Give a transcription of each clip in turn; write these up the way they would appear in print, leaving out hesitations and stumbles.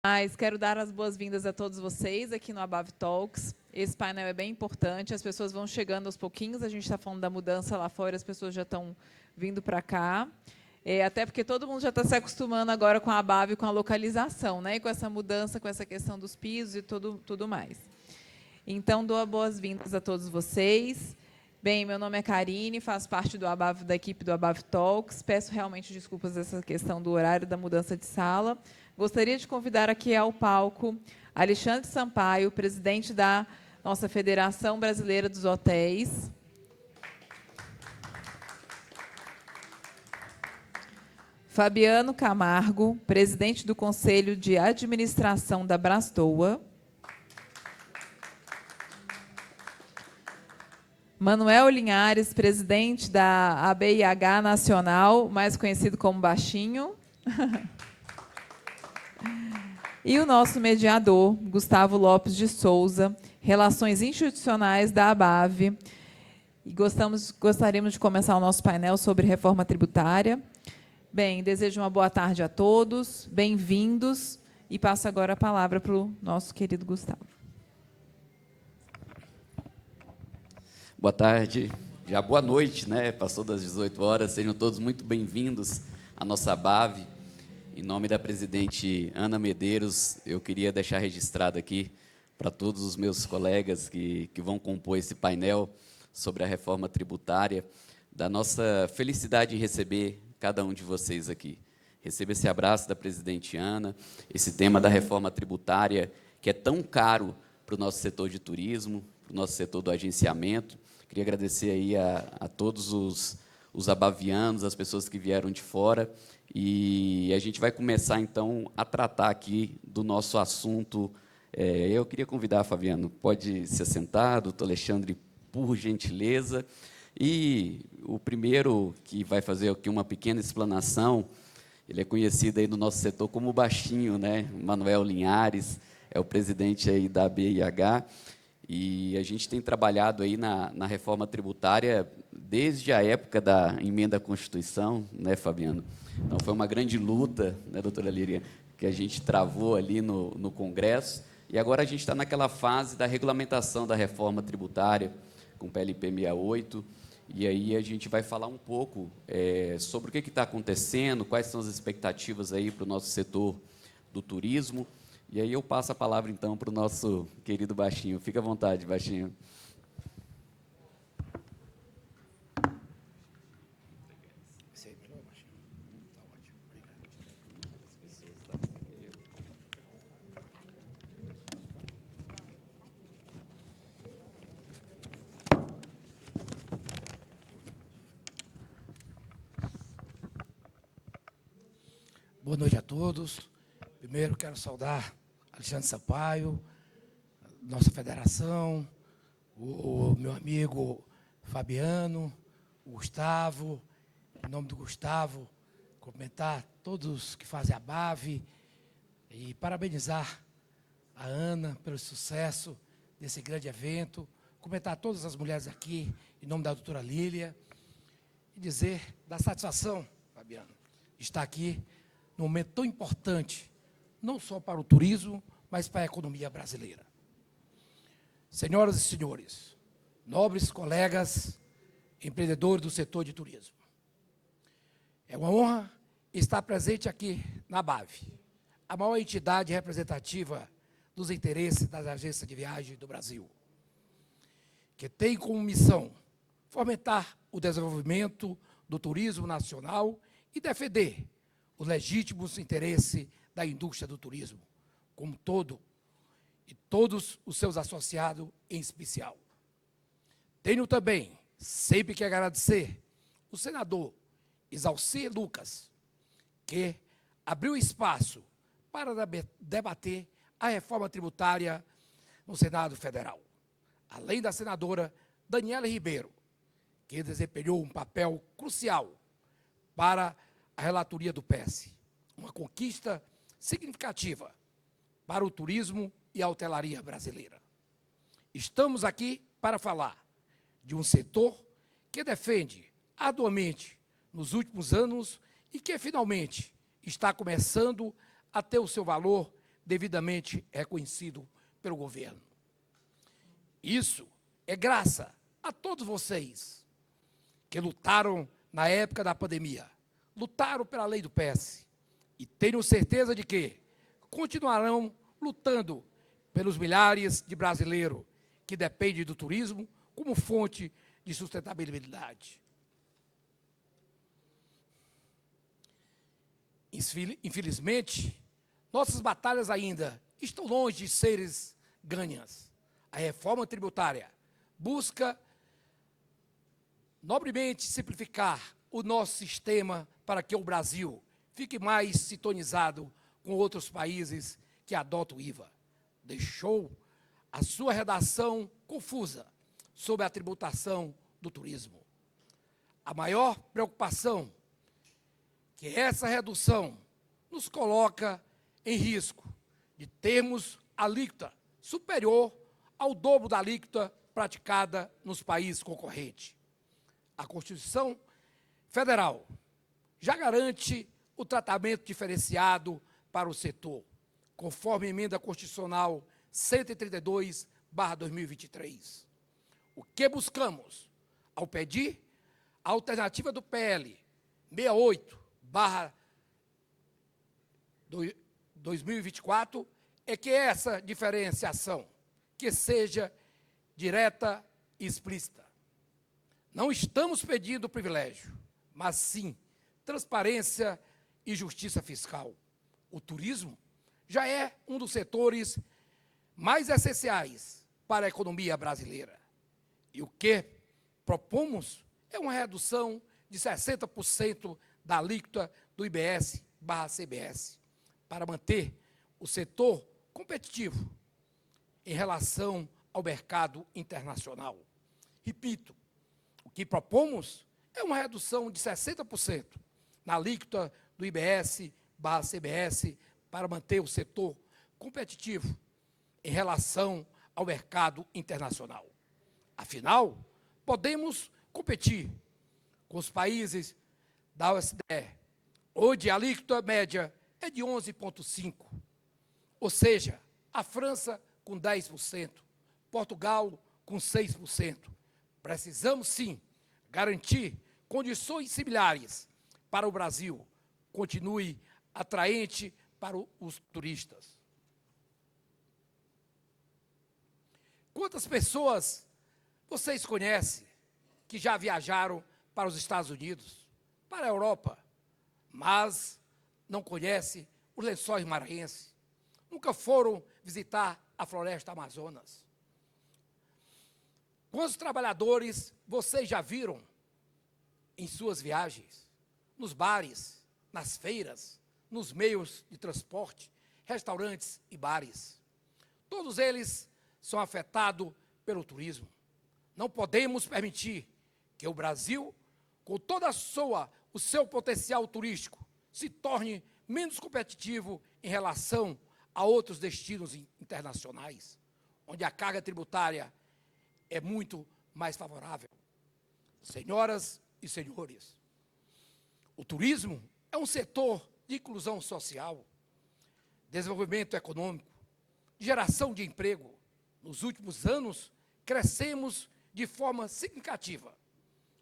Mas quero dar as boas-vindas a todos vocês aqui no Abave Talks. Esse painel é bem importante, as pessoas vão chegando aos pouquinhos, a gente está falando da mudança lá fora, as pessoas já estão vindo para cá. Até porque todo mundo já está se acostumando agora com a Abave, com a localização, né? E com essa mudança, com essa questão dos pisos e tudo mais. Então, dou as boas-vindas a todos vocês. Bem, meu nome é Karine, faço parte da equipe do Abave Talks. Peço realmente desculpas dessa questão do horário da mudança de sala. Gostaria de convidar aqui ao palco Alexandre Sampaio, presidente da nossa Federação Brasileira dos Hotéis. Fabiano Camargo, presidente do Conselho de Administração da Brastoa. Manuel Linhares, presidente da ABIH Nacional, mais conhecido como Baixinho. E o nosso mediador, Gustavo Lopes de Souza, Relações Institucionais da ABAVE. E gostaríamos de começar o nosso painel sobre reforma tributária. Bem, desejo uma boa tarde a todos, bem-vindos, e passo agora a palavra para o nosso querido Gustavo. Boa tarde, já boa noite, né? Passou das 18 horas, sejam todos muito bem-vindos à nossa ABAVE. Em nome da presidente Ana Medeiros, eu queria deixar registrado aqui para todos os meus colegas que vão compor esse painel sobre a reforma tributária, da nossa felicidade em receber cada um de vocês aqui. Receba esse abraço da presidente Ana, esse tema da reforma tributária, que é tão caro para o nosso setor de turismo, para o nosso setor do agenciamento. Queria agradecer aí a todos os abavianos, as pessoas que vieram de fora, e a gente vai começar, então, a tratar aqui do nosso assunto. Eu queria convidar, Fabiano, pode se assentar, doutor Alexandre, por gentileza. E o primeiro que vai fazer aqui uma pequena explanação, ele é conhecido aí no nosso setor como Baixinho, né? Manuel Linhares, é o presidente aí da ABIH, e a gente tem trabalhado aí na reforma tributária desde a época da emenda à Constituição, né, Fabiano? Então, foi uma grande luta, né, doutora Líria, que a gente travou ali no Congresso, e agora a gente está naquela fase da regulamentação da reforma tributária, com o PLP 68, e aí a gente vai falar um pouco sobre o que está acontecendo, quais são as expectativas aí para o nosso setor do turismo. E aí eu passo a palavra, então, para o nosso querido Baixinho. Fica à vontade, Baixinho. Boa noite a todos. Primeiro, quero saudar Alexandre Sampaio, nossa federação, o meu amigo Fabiano, o Gustavo. Em nome do Gustavo, cumprimentar todos que fazem a ABAVE e parabenizar a Ana pelo sucesso desse grande evento, cumprimentar todas as mulheres aqui, em nome da doutora Lília, e dizer da satisfação, Fabiano, de estar aqui num momento tão importante, não só para o turismo, mas para a economia brasileira. Senhoras e senhores, nobres colegas, empreendedores do setor de turismo, é uma honra estar presente aqui na ABAVE, a maior entidade representativa dos interesses das agências de viagem do Brasil, que tem como missão fomentar o desenvolvimento do turismo nacional e defender os legítimos interesses da indústria do turismo, como todo, e todos os seus associados em especial. Tenho também, sempre que agradecer, o senador Isalci Lucas, que abriu espaço para debater a reforma tributária no Senado Federal, além da senadora Daniela Ribeiro, que desempenhou um papel crucial para a relatoria do PES, uma conquista significativa para o turismo e a hotelaria brasileira. Estamos aqui para falar de um setor que defende arduamente nos últimos anos e que finalmente está começando a ter o seu valor devidamente reconhecido pelo governo. Isso é graças a todos vocês que lutaram na época da pandemia, lutaram pela lei do PS, e tenho certeza de que continuarão lutando pelos milhares de brasileiros que dependem do turismo como fonte de sustentabilidade. Infelizmente, nossas batalhas ainda estão longe de serem ganhas. A reforma tributária busca nobremente simplificar o nosso sistema para que o Brasil fique mais sintonizado com outros países que adotam o IVA. Deixou a sua redação confusa sobre a tributação do turismo. A maior preocupação que essa redução nos coloca em risco de termos alíquota superior ao dobro da alíquota praticada nos países concorrentes. A Constituição Federal já garante o tratamento diferenciado para o setor, conforme a emenda constitucional 132/2023. O que buscamos ao pedir a alternativa do PL 68/2024 é que essa diferenciação que seja direta e explícita. Não estamos pedindo privilégio, mas sim transparência e justiça fiscal. O turismo já é um dos setores mais essenciais para a economia brasileira. E o que propomos é uma redução de 60% da alíquota do IBS/CBS, para manter o setor competitivo em relação ao mercado internacional. Repito, o que propomos é uma redução de 60% na alíquota do IBS/CBS para manter o setor competitivo em relação ao mercado internacional. Afinal, podemos competir com os países da OCDE, onde a alíquota média é de 11,5%, ou seja, a França com 10%, Portugal com 6%. Precisamos, sim, garantir condições similares para o Brasil, continue atraente para os turistas. Quantas pessoas vocês conhecem que já viajaram para os Estados Unidos, para a Europa, mas não conhecem os Lençóis Maranhenses, nunca foram visitar a floresta Amazonas? Quantos trabalhadores vocês já viram em suas viagens, nos bares, nas feiras, nos meios de transporte, restaurantes e bares? Todos eles são afetados pelo turismo. Não podemos permitir que o Brasil, com toda o seu potencial turístico, se torne menos competitivo em relação a outros destinos internacionais, onde a carga tributária é muito mais favorável. Senhoras e senhores, o turismo é um setor de inclusão social, desenvolvimento econômico, geração de emprego. Nos últimos anos, crescemos de forma significativa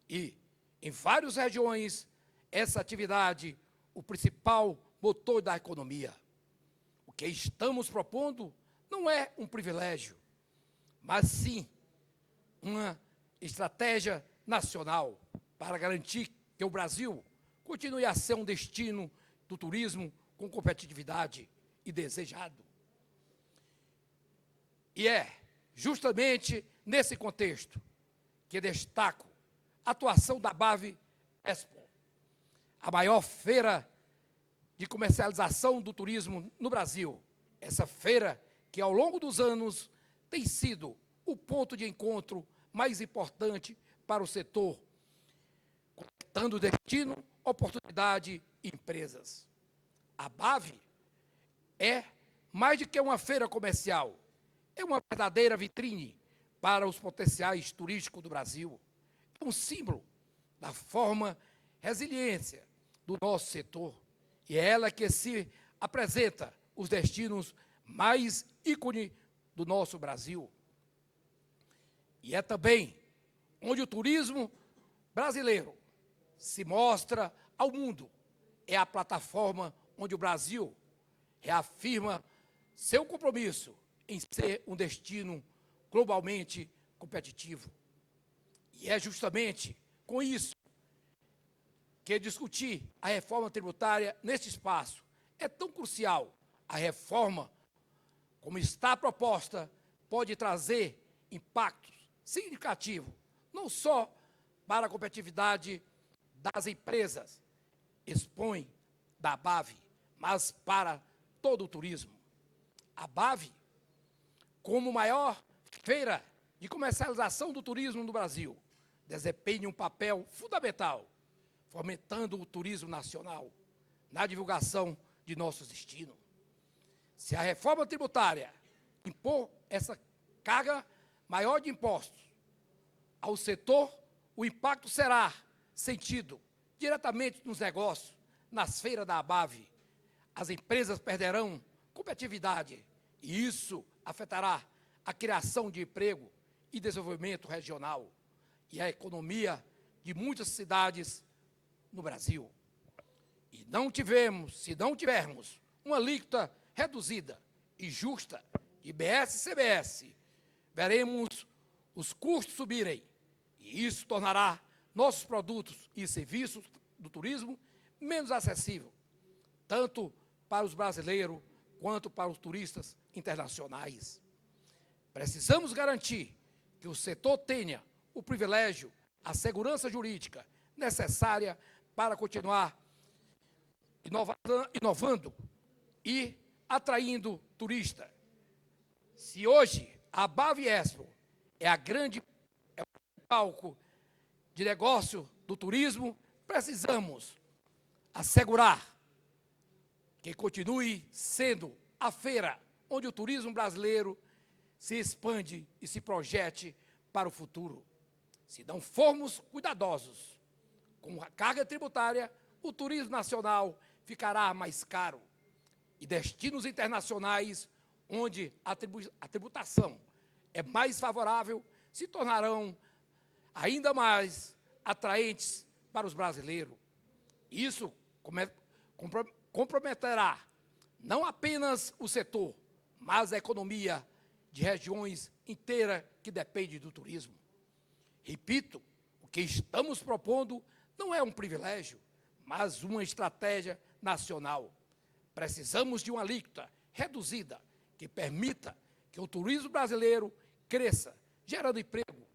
e, em várias regiões, essa atividade, o principal motor da economia. O que estamos propondo não é um privilégio, mas sim uma estratégia nacional para garantir que o Brasil continue a ser um destino do turismo com competitividade e desejado. E é justamente nesse contexto que destaco a atuação da ABAV Expo, a maior feira de comercialização do turismo no Brasil. Essa feira que, ao longo dos anos, tem sido o ponto de encontro mais importante para o setor, conectando destino, oportunidade e empresas. A ABAV é mais do que uma feira comercial, é uma verdadeira vitrine para os potenciais turísticos do Brasil. É um símbolo da forma resiliência do nosso setor. E é ela que se apresenta os destinos mais ícone do nosso Brasil. E é também onde o turismo brasileiro se mostra ao mundo. É a plataforma onde o Brasil reafirma seu compromisso em ser um destino globalmente competitivo. E é justamente com isso que discutir a reforma tributária neste espaço é tão crucial. A reforma, como está proposta, pode trazer impactos significativos, não só para a competitividade das empresas, expõe da ABAV, mas para todo o turismo. A ABAV, como maior feira de comercialização do turismo no Brasil, desempenha um papel fundamental, fomentando o turismo nacional, na divulgação de nossos destinos. Se a reforma tributária impor essa carga maior de impostos ao setor, o impacto será sentido diretamente nos negócios, nas feiras da ABAV. As empresas perderão competitividade e isso afetará a criação de emprego e desenvolvimento regional e a economia de muitas cidades no Brasil. E se não tivermos uma alíquota reduzida e justa de IBS e CBS, veremos os custos subirem e isso tornará nossos produtos e serviços do turismo menos acessíveis, tanto para os brasileiros quanto para os turistas internacionais. Precisamos garantir que o setor tenha o privilégio, a segurança jurídica necessária para continuar inovando e atraindo turistas. Se hoje a ABAV Expo é o palco de negócio do turismo, precisamos assegurar que continue sendo a feira onde o turismo brasileiro se expande e se projete para o futuro. Se não formos cuidadosos com a carga tributária, o turismo nacional ficará mais caro e destinos internacionais onde a tributação é mais favorável se tornarão ainda mais atraentes para os brasileiros. Isso comprometerá não apenas o setor, mas a economia de regiões inteiras que dependem do turismo. Repito, o que estamos propondo não é um privilégio, mas uma estratégia nacional. Precisamos de uma alíquota reduzida que permita que o turismo brasileiro cresça, gerando emprego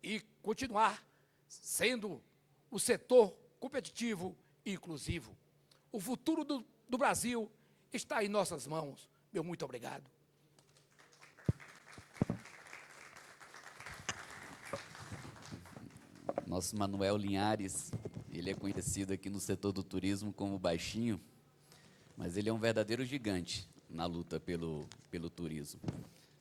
e continuar sendo o setor competitivo e inclusivo. O futuro do Brasil está em nossas mãos. Meu muito obrigado. Nosso Manuel Linhares, ele é conhecido aqui no setor do turismo como Baixinho, mas ele é um verdadeiro gigante na luta pelo turismo.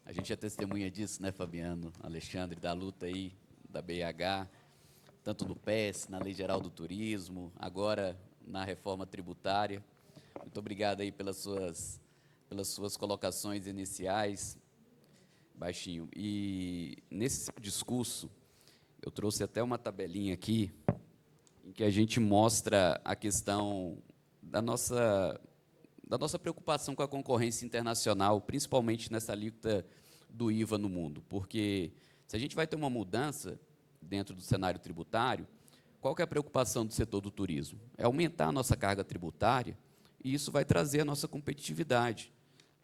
A gente é testemunha disso, né, Fabiano, Alexandre, da luta aí da BH, tanto no PES, na Lei Geral do Turismo, agora na reforma tributária. Muito obrigado aí pelas suas colocações iniciais, Baixinho. E nesse discurso, eu trouxe até uma tabelinha aqui, em que a gente mostra a questão da nossa preocupação com a concorrência internacional, principalmente nessa alíquota do IVA no mundo. Porque se a gente vai ter uma mudança dentro do cenário tributário, qual que é a preocupação do setor do turismo? É aumentar a nossa carga tributária e isso vai trazer a nossa competitividade.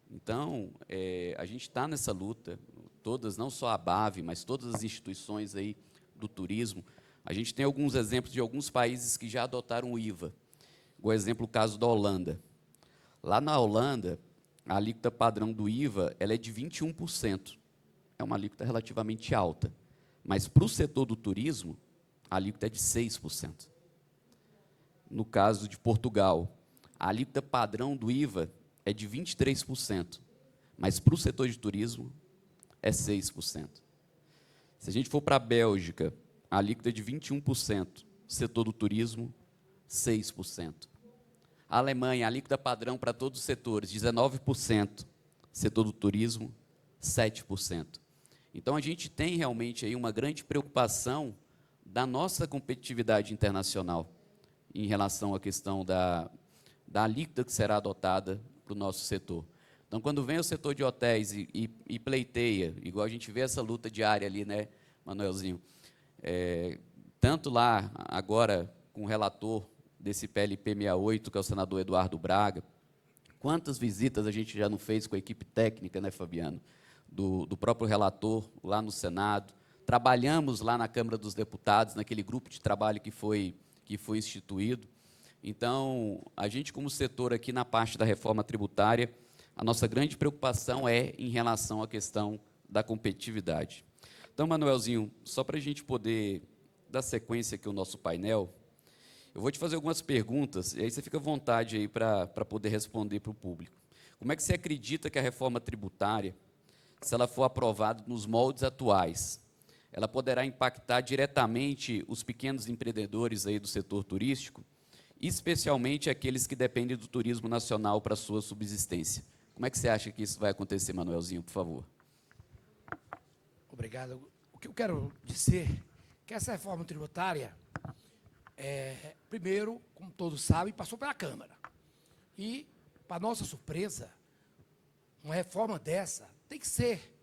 Então, a gente está nessa luta, todas, não só a ABAV, mas todas as instituições aí do turismo. A gente tem alguns exemplos de alguns países que já adotaram o IVA. Por exemplo, o caso da Holanda. Lá na Holanda, a alíquota padrão do IVA ela é de 21%. É uma alíquota relativamente alta. Mas, para o setor do turismo, a alíquota é de 6%. No caso de Portugal, a alíquota padrão do IVA é de 23%. Mas, para o setor de turismo, é 6%. Se a gente for para a Bélgica, a alíquota é de 21%. Setor do turismo, 6%. A Alemanha, a alíquota padrão para todos os setores, 19%. setor do turismo, 7%. Então, a gente tem realmente aí uma grande preocupação da nossa competitividade internacional em relação à questão da alíquota que será adotada para o nosso setor. Então, quando vem o setor de hotéis e pleiteia, igual a gente vê essa luta diária ali, né, Manuelzinho, tanto lá, agora, com o relator desse PLP 68, que é o senador Eduardo Braga, quantas visitas a gente já não fez com a equipe técnica, né, Fabiano, do próprio relator lá no Senado, trabalhamos lá na Câmara dos Deputados, naquele grupo de trabalho que foi instituído. Então, a gente, como setor aqui na parte da reforma tributária, a nossa grande preocupação é em relação à questão da competitividade. Então, Manuelzinho, só para a gente poder dar sequência aqui ao nosso painel, eu vou te fazer algumas perguntas, e aí você fica à vontade aí para poder responder para o público. Como é que você acredita que a reforma tributária, se ela for aprovada nos moldes atuais, ela poderá impactar diretamente os pequenos empreendedores aí do setor turístico, especialmente aqueles que dependem do turismo nacional para a sua subsistência? Como é que você acha que isso vai acontecer, Manuelzinho, por favor? Obrigado. O que eu quero dizer é que essa reforma tributária, primeiro, como todos sabem, passou pela Câmara. E, para nossa surpresa, uma reforma dessa tem que ser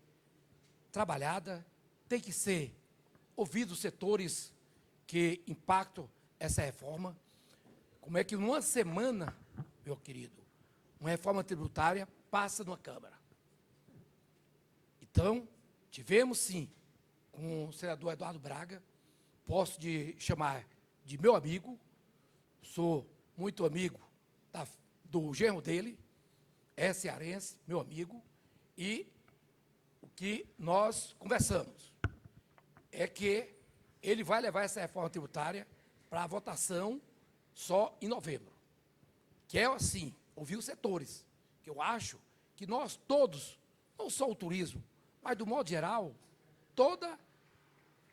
trabalhada, tem que ser ouvido os setores que impactam essa reforma. Como é que, numa semana, meu querido, uma reforma tributária passa numa Câmara? Então, tivemos, sim, com o senador Eduardo Braga, posso chamar de meu amigo, sou muito amigo do genro dele, é cearense, meu amigo, e o que nós conversamos é que ele vai levar essa reforma tributária para a votação só em novembro. Que é assim, ouvir os setores, que eu acho que nós todos, não só o turismo, mas do modo geral, todo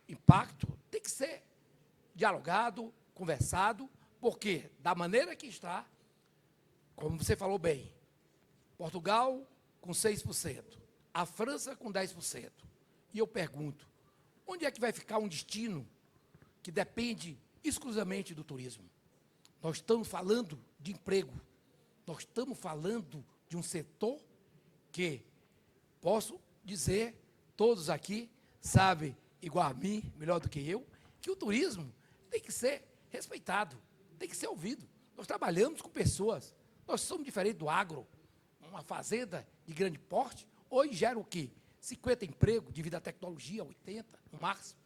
impacto tem que ser dialogado, conversado, porque da maneira que está, como você falou bem, Portugal com 6%, a França com 10%. E eu pergunto, onde é que vai ficar um destino que depende exclusivamente do turismo? Nós estamos falando de emprego, nós estamos falando de um setor que, posso dizer, todos aqui sabem, igual a mim, melhor do que eu, que o turismo tem que ser respeitado, tem que ser ouvido. Nós trabalhamos com pessoas, nós somos diferentes do agro. Uma fazenda de grande porte, hoje gera o quê? 50 empregos devido à tecnologia, 80 no máximo.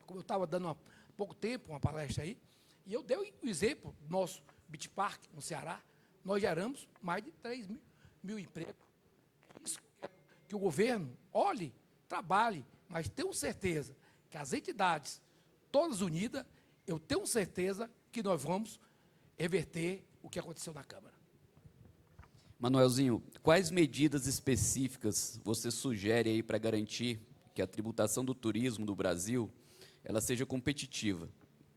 Como eu estava dando há pouco tempo uma palestra aí, e eu dei o exemplo do nosso Beach Park, no Ceará, nós geramos mais de 3 mil empregos. Isso que o governo olhe, trabalhe, mas tenho certeza que as entidades, todas unidas, eu tenho certeza que nós vamos reverter o que aconteceu na Câmara. Manuelzinho, quais medidas específicas você sugere aí para garantir que a tributação do turismo do Brasil ela seja competitiva?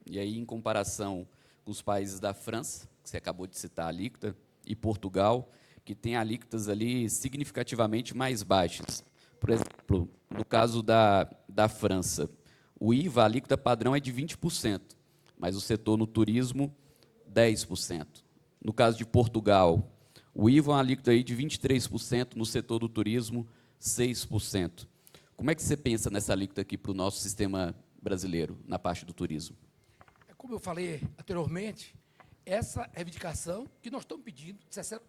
E aí, em comparação com os países da França, que você acabou de citar a alíquota, e Portugal, que tem alíquotas ali significativamente mais baixas. Por exemplo, no caso da França, o IVA, a alíquota padrão é de 20%, mas o setor no turismo, 10%. No caso de Portugal, o IVA é uma alíquota aí de 23%, no setor do turismo, 6%. Como é que você pensa nessa alíquota aqui para o nosso sistema brasileiro, na parte do turismo? Como eu falei anteriormente, essa reivindicação que nós estamos pedindo de 60%.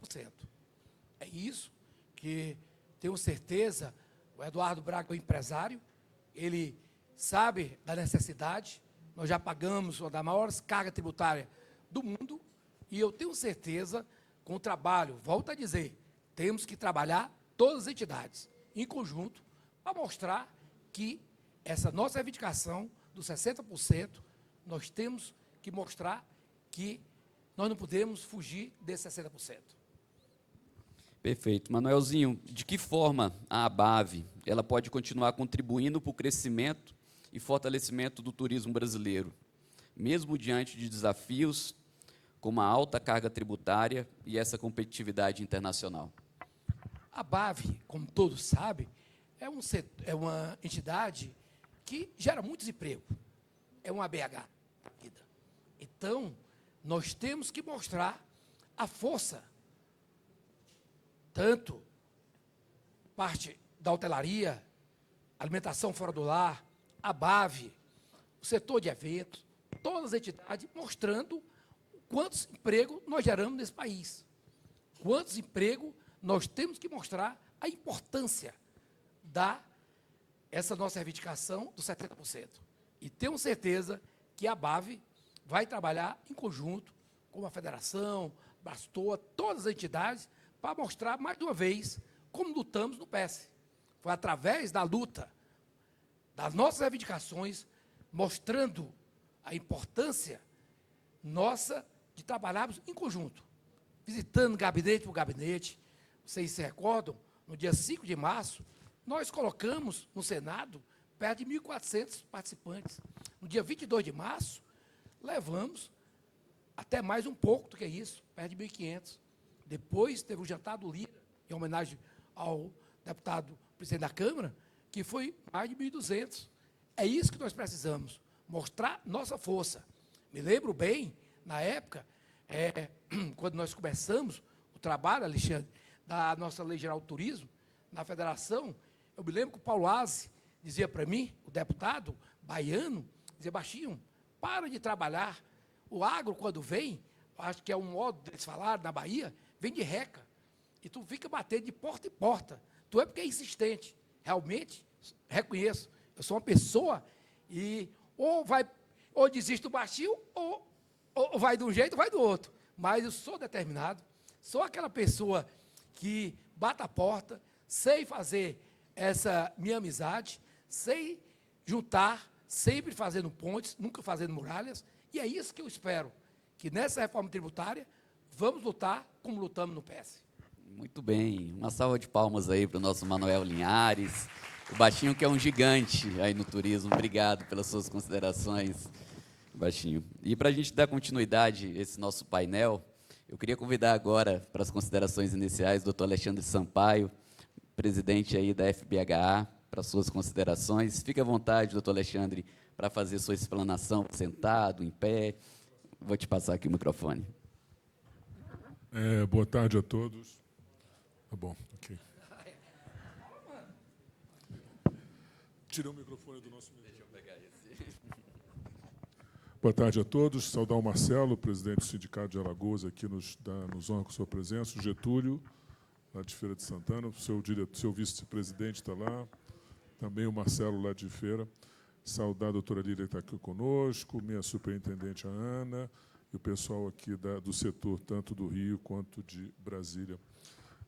É isso que tenho certeza, o Eduardo Braga é um empresário, ele sabe da necessidade, nós já pagamos uma das maiores cargas tributárias do mundo, e eu tenho certeza, com o trabalho, volto a dizer, temos que trabalhar todas as entidades, em conjunto, para mostrar que essa nossa reivindicação dos 60%, nós temos que mostrar que nós não podemos fugir desses 60%. Perfeito. Manuelzinho, de que forma a ABAV ela pode continuar contribuindo para o crescimento e fortalecimento do turismo brasileiro, mesmo diante de desafios como a alta carga tributária e essa competitividade internacional? A BAV, como todos sabem, é uma entidade que gera muitos empregos. É uma BH. Então, nós temos que mostrar a força, tanto parte da hotelaria, alimentação fora do lar, a BAV, o setor de eventos, todas as entidades mostrando quantos empregos nós geramos nesse país. Quantos empregos nós temos que mostrar a importância essa nossa reivindicação dos 70%. E temos certeza que a BAV vai trabalhar em conjunto com a federação, Bastoa, todas as entidades, para mostrar mais de uma vez como lutamos no PS. Foi através da luta, das nossas reivindicações, mostrando a importância nossa de trabalharmos em conjunto, visitando gabinete por gabinete. Vocês se recordam, no dia 5 de março, nós colocamos no Senado perto de 1.400 participantes. No dia 22 de março, levamos até mais um pouco do que isso, perto de 1.500. Depois teve o jantar do Lira, em homenagem ao deputado presidente da Câmara, que foi mais de 1.200. É isso que nós precisamos, mostrar nossa força. Me lembro bem, na época, quando nós começamos o trabalho, Alexandre, da nossa Lei Geral do Turismo, na federação, eu me lembro que o Paulo Aze dizia para mim, o deputado baiano, dizia, baixinho, para de trabalhar. O agro, quando vem, acho que é um modo deles falar na Bahia, vem de reca. E tu fica batendo de porta em porta. Tu é porque é insistente. Realmente, reconheço, eu sou uma pessoa e ou desiste do baixinho, ou vai de um jeito ou vai do outro. Mas eu sou determinado, sou aquela pessoa que bate a porta, sei fazer essa minha amizade, sei juntar, sempre fazendo pontes, nunca fazendo muralhas, e é isso que eu espero, que nessa reforma tributária, vamos lutar como lutamos no PS. Muito bem, uma salva de palmas aí para o nosso Manuel Linhares, o Baixinho que é um gigante aí no turismo. Obrigado pelas suas considerações, Baixinho. E para a gente dar continuidade a esse nosso painel, eu queria convidar agora para as considerações iniciais o doutor Alexandre Sampaio, presidente aí da FBHA, para suas considerações. Fique à vontade, doutor Alexandre, para fazer sua explanação, sentado, em pé. Vou te passar aqui o microfone. Boa tarde a todos. Tá bom, ok. Tira o microfone do nosso microfone. Deixa eu pegar esse. Boa tarde a todos. Saudar o Marcelo, presidente do Sindicato de Alagoas, aqui nos honra com sua presença. O Getúlio, lá de Feira de Santana. O seu vice-presidente está lá. Também o Marcelo, lá de Feira. Saudar a doutora Lília, que está aqui conosco, minha superintendente, a Ana, e o pessoal aqui do setor, tanto do Rio quanto de Brasília,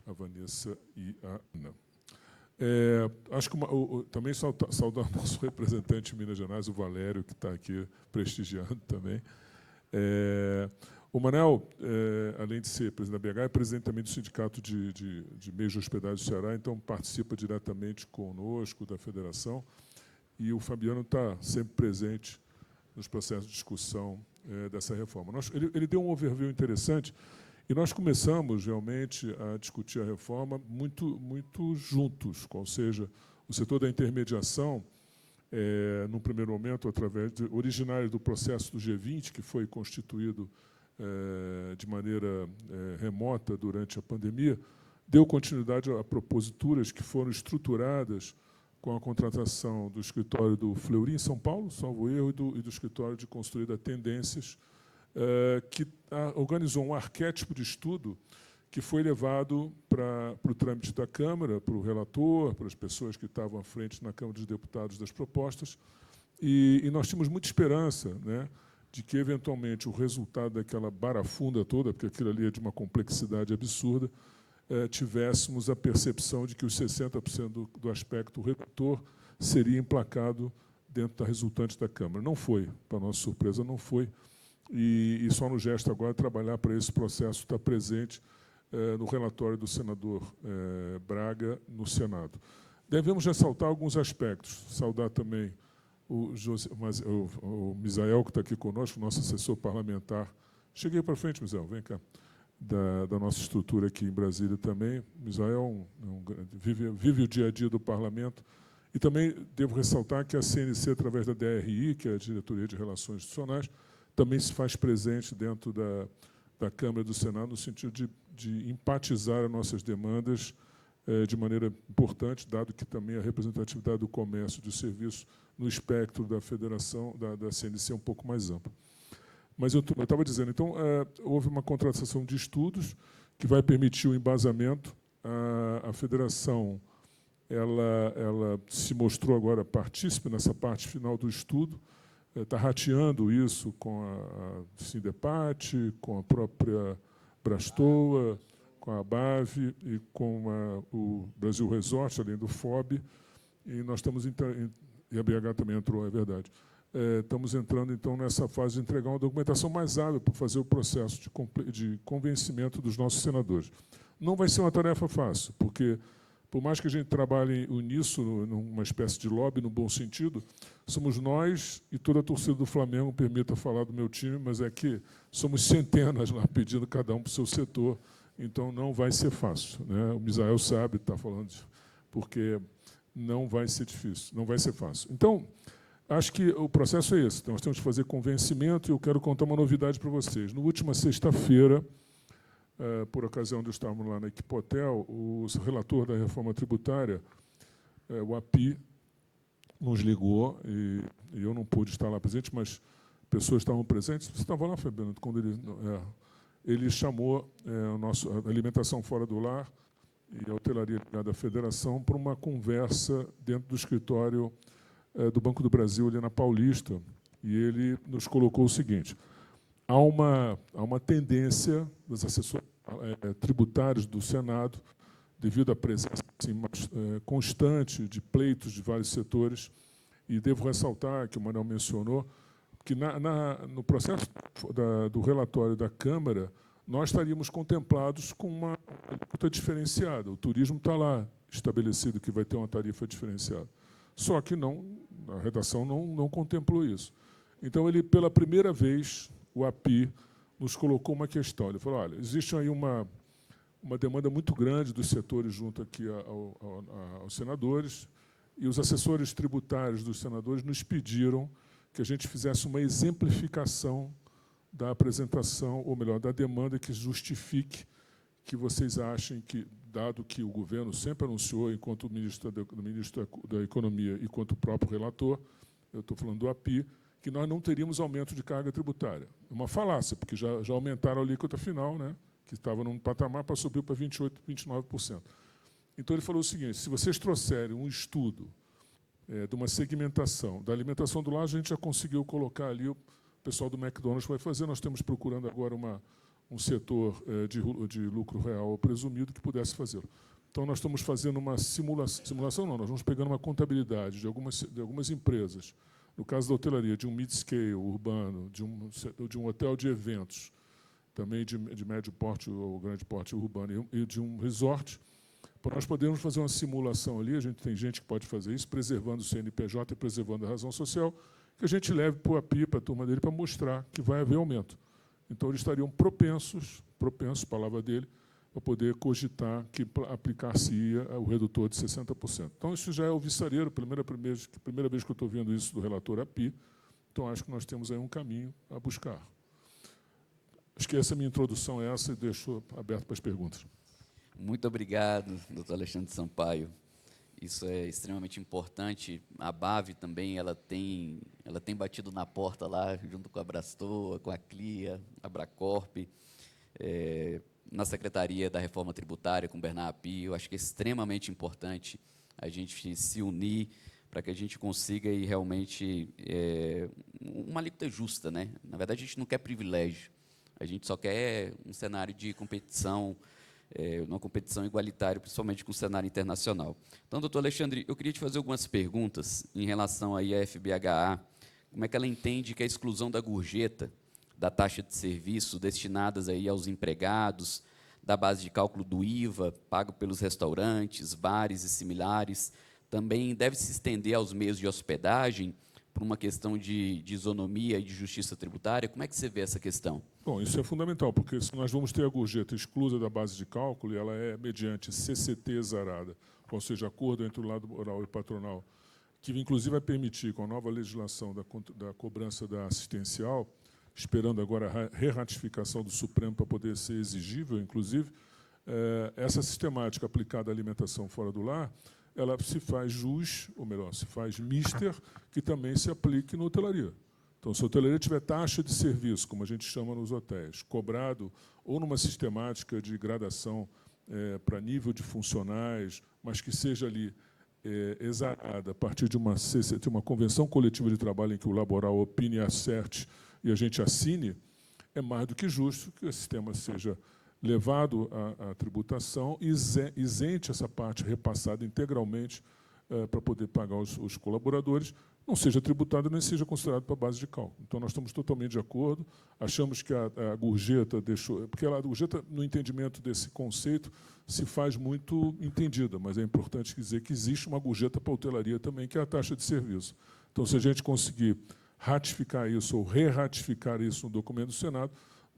a Vanessa e a Ana. Acho que também saudar o nosso representante de Minas Gerais, o Valério, que está aqui prestigiando também. O Manel, além de ser presidente da BH, é presidente também do Sindicato de Meios de Hospedagem do Ceará, então participa diretamente conosco da federação, e o Fabiano está sempre presente nos processos de discussão dessa reforma. Ele deu um overview interessante, e nós começamos realmente a discutir a reforma muito juntos, ou seja, o setor da intermediação, num primeiro momento, através originário do processo do G20, que foi constituído de maneira remota durante a pandemia, deu continuidade a proposituras que foram estruturadas com a contratação do escritório do Fleury, em São Paulo, salvo erro, e do escritório de consultoria da Tendências, que organizou um arquétipo de estudo que foi levado para o trâmite da Câmara, para o relator, para as pessoas que estavam à frente na Câmara dos Deputados das propostas, e nós tínhamos muita esperança, né, de que, eventualmente, o resultado daquela barafunda toda, porque aquilo ali é de uma complexidade absurda, tivéssemos a percepção de que os 60% do aspecto redutor seria emplacado dentro da resultante da Câmara. Não foi, para nossa surpresa, não foi, e só nos resta agora trabalhar para esse processo estar presente no relatório do senador Braga no Senado. Devemos ressaltar alguns aspectos, saudar também o Misael, que está aqui conosco, nosso assessor parlamentar. Cheguei para frente, Misael, vem cá. da nossa estrutura aqui em Brasília também. O Misael vive o dia a dia do parlamento. E também devo ressaltar que a CNC, através da DRI, que é a Diretoria de Relações Institucionais, também se faz presente dentro da Câmara e do Senado, no sentido de empatizar as nossas demandas de maneira importante, dado que também a representatividade do comércio e do serviço no espectro da federação, da CNC, é um pouco mais ampla. Mas eu estava dizendo, então, houve uma contratação de estudos que vai permitir o embasamento. A federação ela se mostrou agora partícipe nessa parte final do estudo, está rateando isso com a Sindepat, com a própria Brastoa, com a ABAV e com o Brasil Resort, além do FOB, e nós estamos e a BH também entrou, é verdade. Estamos entrando, então, nessa fase de entregar uma documentação mais hábil para fazer o processo de convencimento dos nossos senadores. Não vai ser uma tarefa fácil, porque, por mais que a gente trabalhe nisso, numa espécie de lobby, no bom sentido, somos nós e toda a torcida do Flamengo, permita falar do meu time, mas é que somos centenas lá pedindo cada um para o seu setor, então não vai ser fácil, né? O Misael sabe, está falando, porque não vai ser difícil, não vai ser fácil. Então, acho que o processo é esse. Então, nós temos que fazer convencimento e eu quero contar uma novidade para vocês. Na última sexta-feira, por ocasião de estarmos lá na Equipotel, o relator da reforma tributária, o API, nos ligou, e eu não pude estar lá presente, mas pessoas estavam presentes. Você estava lá, Fabiano, quando ele chamou a alimentação fora do lar e a hotelaria da federação para uma conversa dentro do escritório do Banco do Brasil, ali na Paulista, e ele nos colocou o seguinte: há uma tendência dos assessores tributários do Senado, devido à presença assim, constante de pleitos de vários setores, e devo ressaltar, que o Manuel mencionou, que no processo do relatório da Câmara, nós estaríamos contemplados com uma alíquota diferenciada. O turismo está lá estabelecido que vai ter uma tarifa diferenciada. Só que a redação não contemplou isso. Então, ele, pela primeira vez, o API nos colocou uma questão. Ele falou, olha, existe aí uma demanda muito grande dos setores junto aqui aos senadores, e os assessores tributários dos senadores nos pediram que a gente fizesse uma exemplificação da apresentação, ou melhor, da demanda que justifique que vocês achem que, dado que o governo sempre anunciou, enquanto o ministro da Economia e quanto o próprio relator, eu estou falando do API, que nós não teríamos aumento de carga tributária. É uma falácia, porque já aumentaram a alíquota final, né, que estava num patamar, para subir para 28%, 29%. Então, ele falou o seguinte: se vocês trouxerem um estudo de uma segmentação da alimentação do lar, a gente já conseguiu colocar ali, o pessoal do McDonald's vai fazer, nós estamos procurando agora um setor de lucro real ou presumido que pudesse fazê-lo. Então, nós estamos fazendo uma simulação, não, nós vamos pegando uma contabilidade de algumas empresas, no caso da hotelaria, de um mid-scale urbano, de um hotel de eventos, também de médio porte ou grande porte urbano, e de um resort, para nós podermos fazer uma simulação ali. A gente tem gente que pode fazer isso, preservando o CNPJ e preservando a razão social, que a gente leve para o API, para a turma dele, para mostrar que vai haver aumento. Então, eles estariam propensos, palavra dele, para poder cogitar que aplicar-se-ia o redutor de 60%. Então, isso já é o viçareiro, primeira vez que eu estou vendo isso do relator API, então acho que nós temos aí um caminho a buscar. Acho que essa minha introdução é essa, e deixo aberto para as perguntas. Muito obrigado, doutor Alexandre Sampaio. Isso é extremamente importante. A BAV também ela tem batido na porta lá, junto com a Brastoa, com a CLIA, a Bracorp, na Secretaria da Reforma Tributária, com o Bernard Api. Eu acho que é extremamente importante a gente se unir para que a gente consiga ir realmente uma alíquota justa, né? Na verdade, a gente não quer privilégio, a gente só quer um cenário de competição, uma competição igualitária, principalmente com o cenário internacional. Então, doutor Alexandre, eu queria te fazer algumas perguntas em relação aí à FBHA. Como é que ela entende que a exclusão da gorjeta, da taxa de serviço destinadas aí aos empregados, da base de cálculo do IVA, pago pelos restaurantes, bares e similares, também deve se estender aos meios de hospedagem, por uma questão de isonomia e de justiça tributária? Como é que você vê essa questão? Bom, isso é fundamental, porque se nós vamos ter a gorjeta exclusa da base de cálculo, e ela é mediante CCT exarada, ou seja, acordo entre o lado laboral e patronal, que inclusive vai permitir, com a nova legislação da cobrança da assistencial, esperando agora a re-ratificação do Supremo para poder ser exigível, inclusive, essa sistemática aplicada à alimentação fora do lar, ela se faz jus, ou melhor, se faz mister, que também se aplique na hotelaria. Então, se a hotelaria tiver taxa de serviço, como a gente chama nos hotéis, cobrado ou numa sistemática de gradação para nível de funcionais, mas que seja ali exarada a partir de uma convenção coletiva de trabalho em que o laboral opine e acerte e a gente assine, é mais do que justo que o sistema seja levado à tributação e isente essa parte repassada integralmente para poder pagar os colaboradores, não seja tributado nem seja considerado para a base de cálculo. Então, nós estamos totalmente de acordo, achamos que a gorjeta deixou... Porque a gorjeta, no entendimento desse conceito, se faz muito entendida, mas é importante dizer que existe uma gorjeta para a hotelaria também, que é a taxa de serviço. Então, se a gente conseguir ratificar isso ou re-ratificar isso no documento do Senado,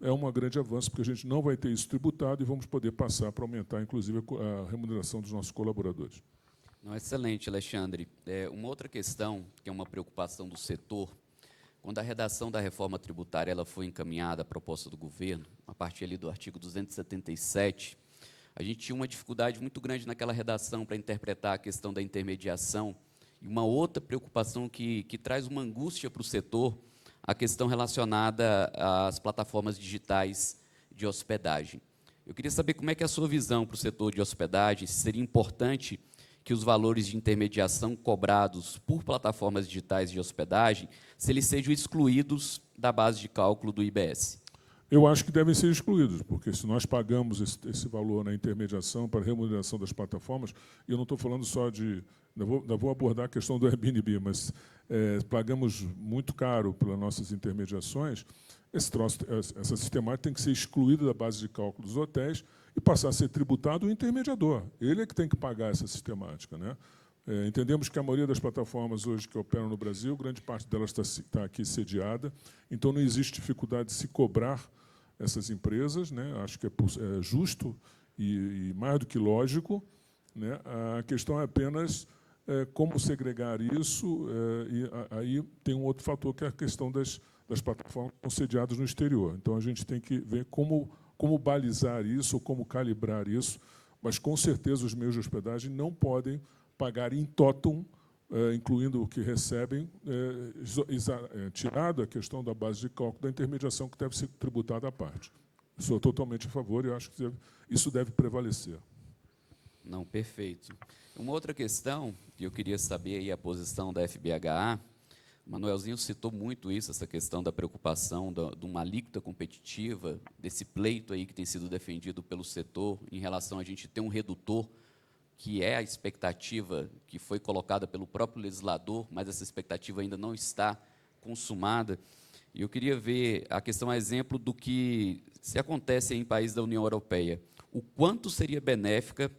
é um grande avanço, porque a gente não vai ter isso tributado e vamos poder passar para aumentar, inclusive, a remuneração dos nossos colaboradores. Não, excelente, Alexandre. Uma outra questão, que é uma preocupação do setor, quando a redação da reforma tributária ela foi encaminhada à proposta do governo, a partir ali do artigo 277, a gente tinha uma dificuldade muito grande naquela redação para interpretar a questão da intermediação, e uma outra preocupação que traz uma angústia para o setor, a questão relacionada às plataformas digitais de hospedagem. Eu queria saber como é que é a sua visão para o setor de hospedagem, se seria importante que os valores de intermediação cobrados por plataformas digitais de hospedagem, se eles sejam excluídos da base de cálculo do IBS. Eu acho que devem ser excluídos, porque se nós pagamos esse valor na intermediação para a remuneração das plataformas, e eu não estou falando só de... Ainda vou abordar a questão do Airbnb, mas pagamos muito caro pelas nossas intermediações, essa sistemática tem que ser excluída da base de cálculo dos hotéis e passar a ser tributado o intermediador. Ele é que tem que pagar essa sistemática, né? Entendemos que a maioria das plataformas hoje que operam no Brasil, grande parte delas está aqui sediada, então não existe dificuldade de se cobrar essas empresas, né? Acho que é justo e mais do que lógico, né? A questão é apenas como segregar isso, e aí tem um outro fator, que é a questão das plataformas sediadas no exterior. Então, a gente tem que ver como balizar isso, ou como calibrar isso, mas, com certeza, os meios de hospedagem não podem pagar in totum, incluindo o que recebem, tirado a questão da base de cálculo da intermediação, que deve ser tributada à parte. Sou totalmente a favor e acho que isso deve prevalecer. Não, perfeito. Uma outra questão, que eu queria saber aí a posição da FBHA, o Manuelzinho citou muito isso, essa questão da preocupação de uma alíquota competitiva, desse pleito aí que tem sido defendido pelo setor em relação a gente ter um redutor, que é a expectativa que foi colocada pelo próprio legislador, mas essa expectativa ainda não está consumada. E eu queria ver a questão a exemplo do que se acontece em países da União Europeia. O quanto seria benéfica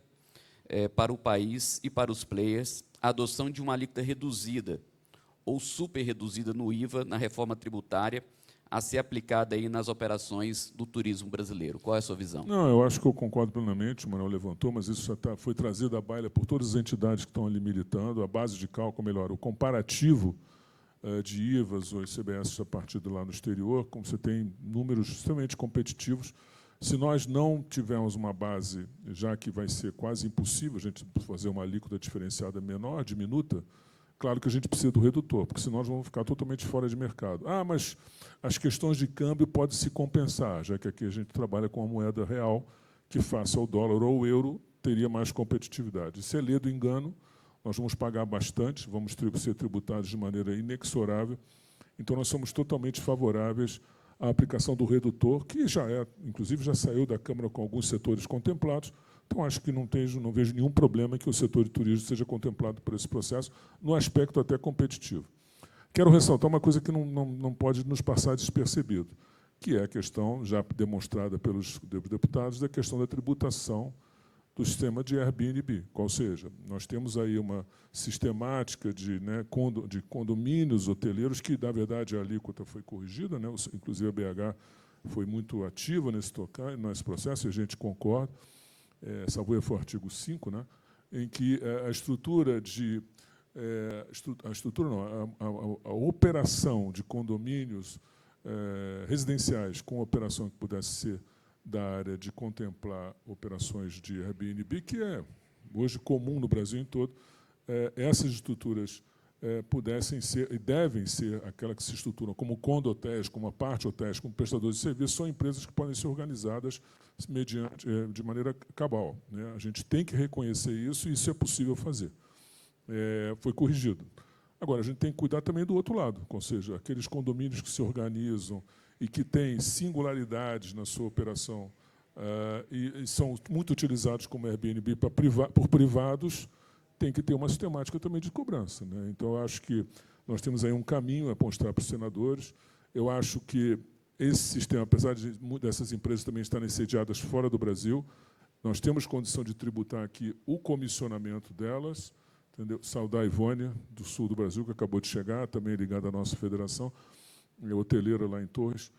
para o país e para os players a adoção de uma alíquota reduzida ou super reduzida no IVA, na reforma tributária, a ser aplicada aí nas operações do turismo brasileiro. Qual é a sua visão? Não, eu acho que eu concordo plenamente, o Manuel levantou, mas isso já foi trazido à baila por todas as entidades que estão ali militando, a base de cálculo, melhor, o comparativo de IVAs ou ICBS a partir de lá no exterior, como você tem números extremamente competitivos. Se nós não tivermos uma base, já que vai ser quase impossível a gente fazer uma alíquota diferenciada menor, diminuta, claro que a gente precisa do redutor, porque senão nós vamos ficar totalmente fora de mercado. Ah, mas as questões de câmbio podem se compensar, já que aqui a gente trabalha com a moeda real, que face ao dólar ou ao euro teria mais competitividade. Se é lei do engano, nós vamos pagar bastante, vamos ser tributados de maneira inexorável. Então, nós somos totalmente favoráveis à aplicação do redutor, que inclusive já saiu da Câmara com alguns setores contemplados. Então, acho que não vejo nenhum problema que o setor de turismo seja contemplado por esse processo, no aspecto até competitivo. Quero ressaltar uma coisa que não pode nos passar despercebido, que é a questão, já demonstrada pelos deputados, da questão da tributação do sistema de Airbnb. Ou seja, nós temos aí uma sistemática de condomínios hoteleiros que, na verdade, a alíquota foi corrigida, né? Inclusive a BH foi muito ativa nesse processo, e a gente concorda, salvo foi o artigo 5, né? Em que a estrutura de... a operação de condomínios residenciais com operação que pudesse ser da área de contemplar operações de Airbnb, que é hoje comum no Brasil todo, essas estruturas pudessem ser e devem ser aquelas que se estruturam como condotéis, como a parte hotéis, como prestadores de serviço, são empresas que podem ser organizadas de maneira cabal, né? A gente tem que reconhecer isso e isso é possível fazer. Foi corrigido. Agora, a gente tem que cuidar também do outro lado, ou seja, aqueles condomínios que se organizam e que têm singularidades na sua operação e são muito utilizados como Airbnb por privados, tem que ter uma sistemática também de cobrança, né? Então, eu acho que nós temos aí um caminho a mostrar para os senadores. Eu acho que esse sistema, apesar de dessas empresas também estarem sediadas fora do Brasil, nós temos condição de tributar aqui o comissionamento delas, entendeu? Saudar a Ivônia, do sul do Brasil, que acabou de chegar, também ligada à nossa federação, hoteleira lá em Torres.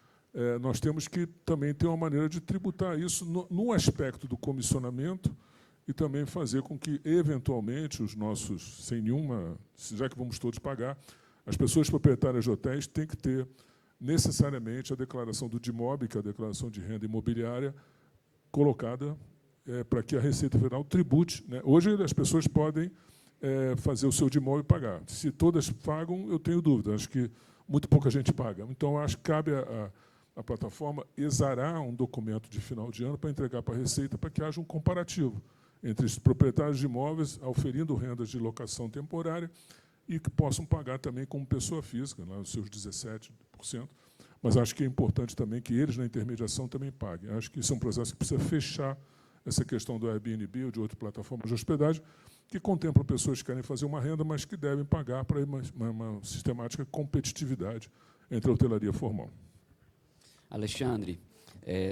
Nós temos que também ter uma maneira de tributar isso no aspecto do comissionamento e também fazer com que, eventualmente, os nossos, sem nenhuma, já que vamos todos pagar, as pessoas proprietárias de hotéis têm que ter, necessariamente, a declaração do DIMOB, que é a declaração de renda imobiliária, colocada para que a Receita Federal tribute, né? Hoje, as pessoas podem fazer o seu DIMOB e pagar. Se todas pagam, eu tenho dúvida, acho que muito pouca gente paga. Então, acho que cabe à plataforma exarar um documento de final de ano para entregar para a Receita para que haja um comparativo entre os proprietários de imóveis auferindo rendas de locação temporária e que possam pagar também como pessoa física, lá os seus 17%. Mas acho que é importante também que eles, na intermediação, também paguem. Acho que isso é um processo que precisa fechar essa questão do Airbnb ou de outra plataforma de hospedagem, que contemplam pessoas que querem fazer uma renda, mas que devem pagar para uma sistemática competitividade entre a hotelaria formal. Alexandre,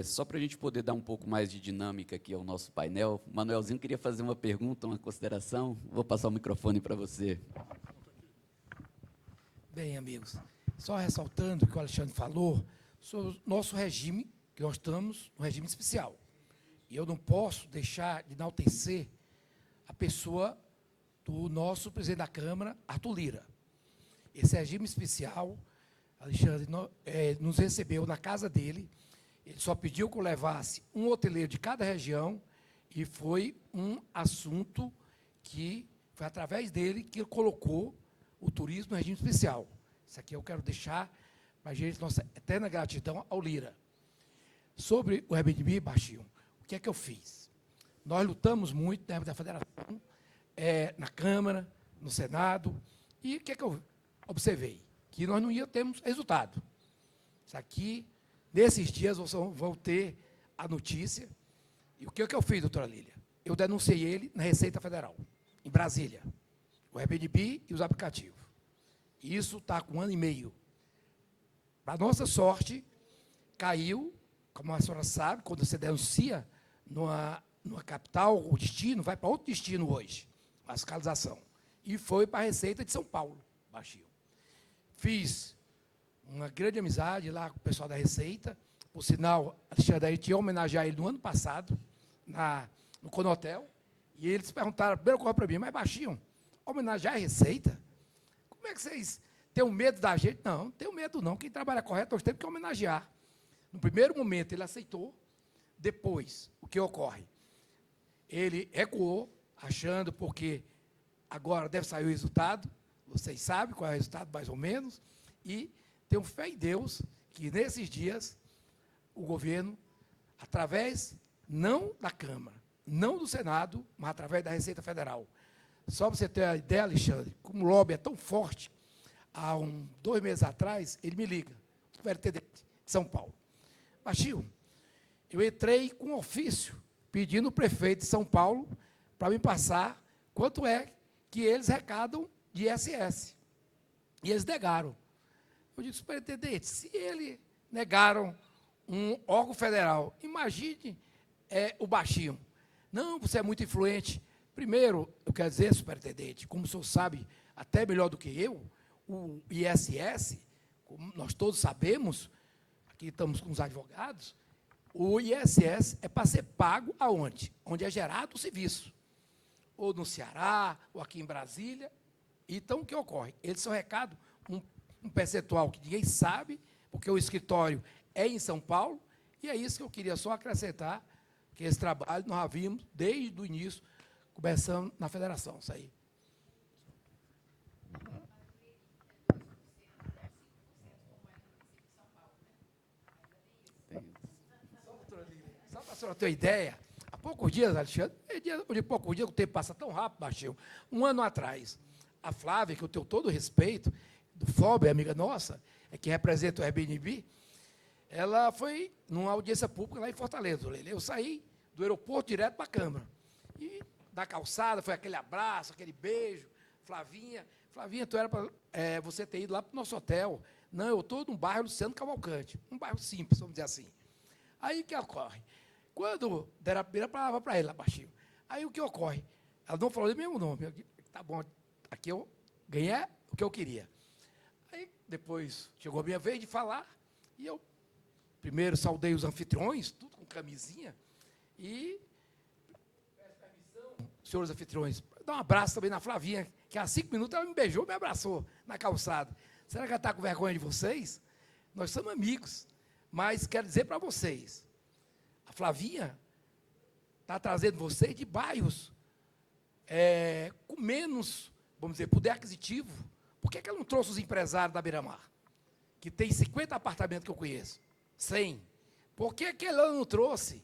só para a gente poder dar um pouco mais de dinâmica aqui ao nosso painel, o Manuelzinho queria fazer uma pergunta, uma consideração. Vou passar o microfone para você. Bem, amigos, só ressaltando o que o Alexandre falou sobre o nosso regime, que nós estamos no regime especial. E eu não posso deixar de enaltecer a pessoa do nosso presidente da Câmara, Arthur Lira. Esse regime especial, Alexandre nos recebeu na casa dele, ele só pediu que eu levasse um hoteleiro de cada região e foi um assunto que foi através dele que ele colocou o turismo no regime especial. Isso aqui eu quero deixar para a gente, nossa eterna gratidão ao Lira. Sobre o Airbnb, Baixinho, o que é que eu fiz? Nós lutamos muito na época da federação, na Câmara, no Senado, e o que é que eu observei? Que nós não ia termos resultado. Isso aqui, nesses dias, vão ter a notícia. E o que é que eu fiz, doutora Lília? Eu denunciei ele na Receita Federal, em Brasília, o Airbnb e os aplicativos. E isso está com 1 ano e meio. Para nossa sorte, caiu, como a senhora sabe, quando você denuncia numa capital, o destino vai para outro destino hoje, a fiscalização. E foi para a Receita de São Paulo, Baixinho. Fiz uma grande amizade lá com o pessoal da Receita. Por sinal, Alexandre, a gente ia homenagear ele no ano passado, no Conotel, e eles perguntaram, primeiro correu para mim, mas Baixinho, homenagear a Receita? Como é que vocês têm medo da gente? Não, não tenho medo não, quem trabalha correto, nós temos que homenagear. No primeiro momento, ele aceitou, depois, o que ocorre? Ele recuou, achando, porque agora deve sair o resultado, vocês sabem qual é o resultado, mais ou menos, e tenho fé em Deus que, nesses dias, o governo, através, não da Câmara, não do Senado, mas através da Receita Federal. Só para você ter a ideia, Alexandre, como o lobby é tão forte, há 2 meses atrás, ele me liga, o VRT de São Paulo. Baixinho, eu entrei com um ofício pedindo ao prefeito de São Paulo para me passar quanto é que eles arrecadam de ISS. E eles negaram. Eu disse, superintendente, se eles negaram um órgão federal, imagine o Baixinho. Não, você é muito influente. Primeiro, eu quero dizer, superintendente, como o senhor sabe até melhor do que eu, o ISS, como nós todos sabemos, aqui estamos com os advogados, o ISS é para ser pago aonde? Onde é gerado o serviço. Ou no Ceará, ou aqui em Brasília. Então, o que ocorre? Eles são recado, um percentual que ninguém sabe, porque o escritório é em São Paulo, e é isso que eu queria só acrescentar, que esse trabalho nós havíamos, desde o início, começando na federação, isso aí. Só para a senhora ter uma ideia, há poucos dias, Alexandre, de poucos dias, o tempo passa tão rápido, Baixinho, um ano atrás, a Flávia, que eu tenho todo o respeito, do FOB, amiga nossa, que representa o Airbnb, ela foi numa audiência pública lá em Fortaleza. Eu saí do aeroporto direto para a Câmara. E da calçada, foi aquele abraço, aquele beijo. Flavinha, tu era para você ter ido lá para o nosso hotel. Não, eu estou num bairro Luciano Cavalcante, um bairro simples, vamos dizer assim. Aí o que ocorre? Quando deram a primeira palavra para ele, lá baixinho, aí o que ocorre? Ela não falou o mesmo nome. Eu disse, tá bom, aqui eu ganhei o que eu queria. Aí depois chegou a minha vez de falar, e eu primeiro saudei os anfitriões, tudo com camisinha, e peço permissão, senhores anfitriões, dá um abraço também na Flavinha, que há 5 minutos ela me beijou, me abraçou na calçada. Será que ela está com vergonha de vocês? Nós somos amigos, mas quero dizer para vocês, a Flavinha está trazendo vocês de bairros com menos, vamos dizer, poder aquisitivo. Por que ela não trouxe os empresários da Beira-Mar? Que tem 50 apartamentos que eu conheço. 100. Por que ela não trouxe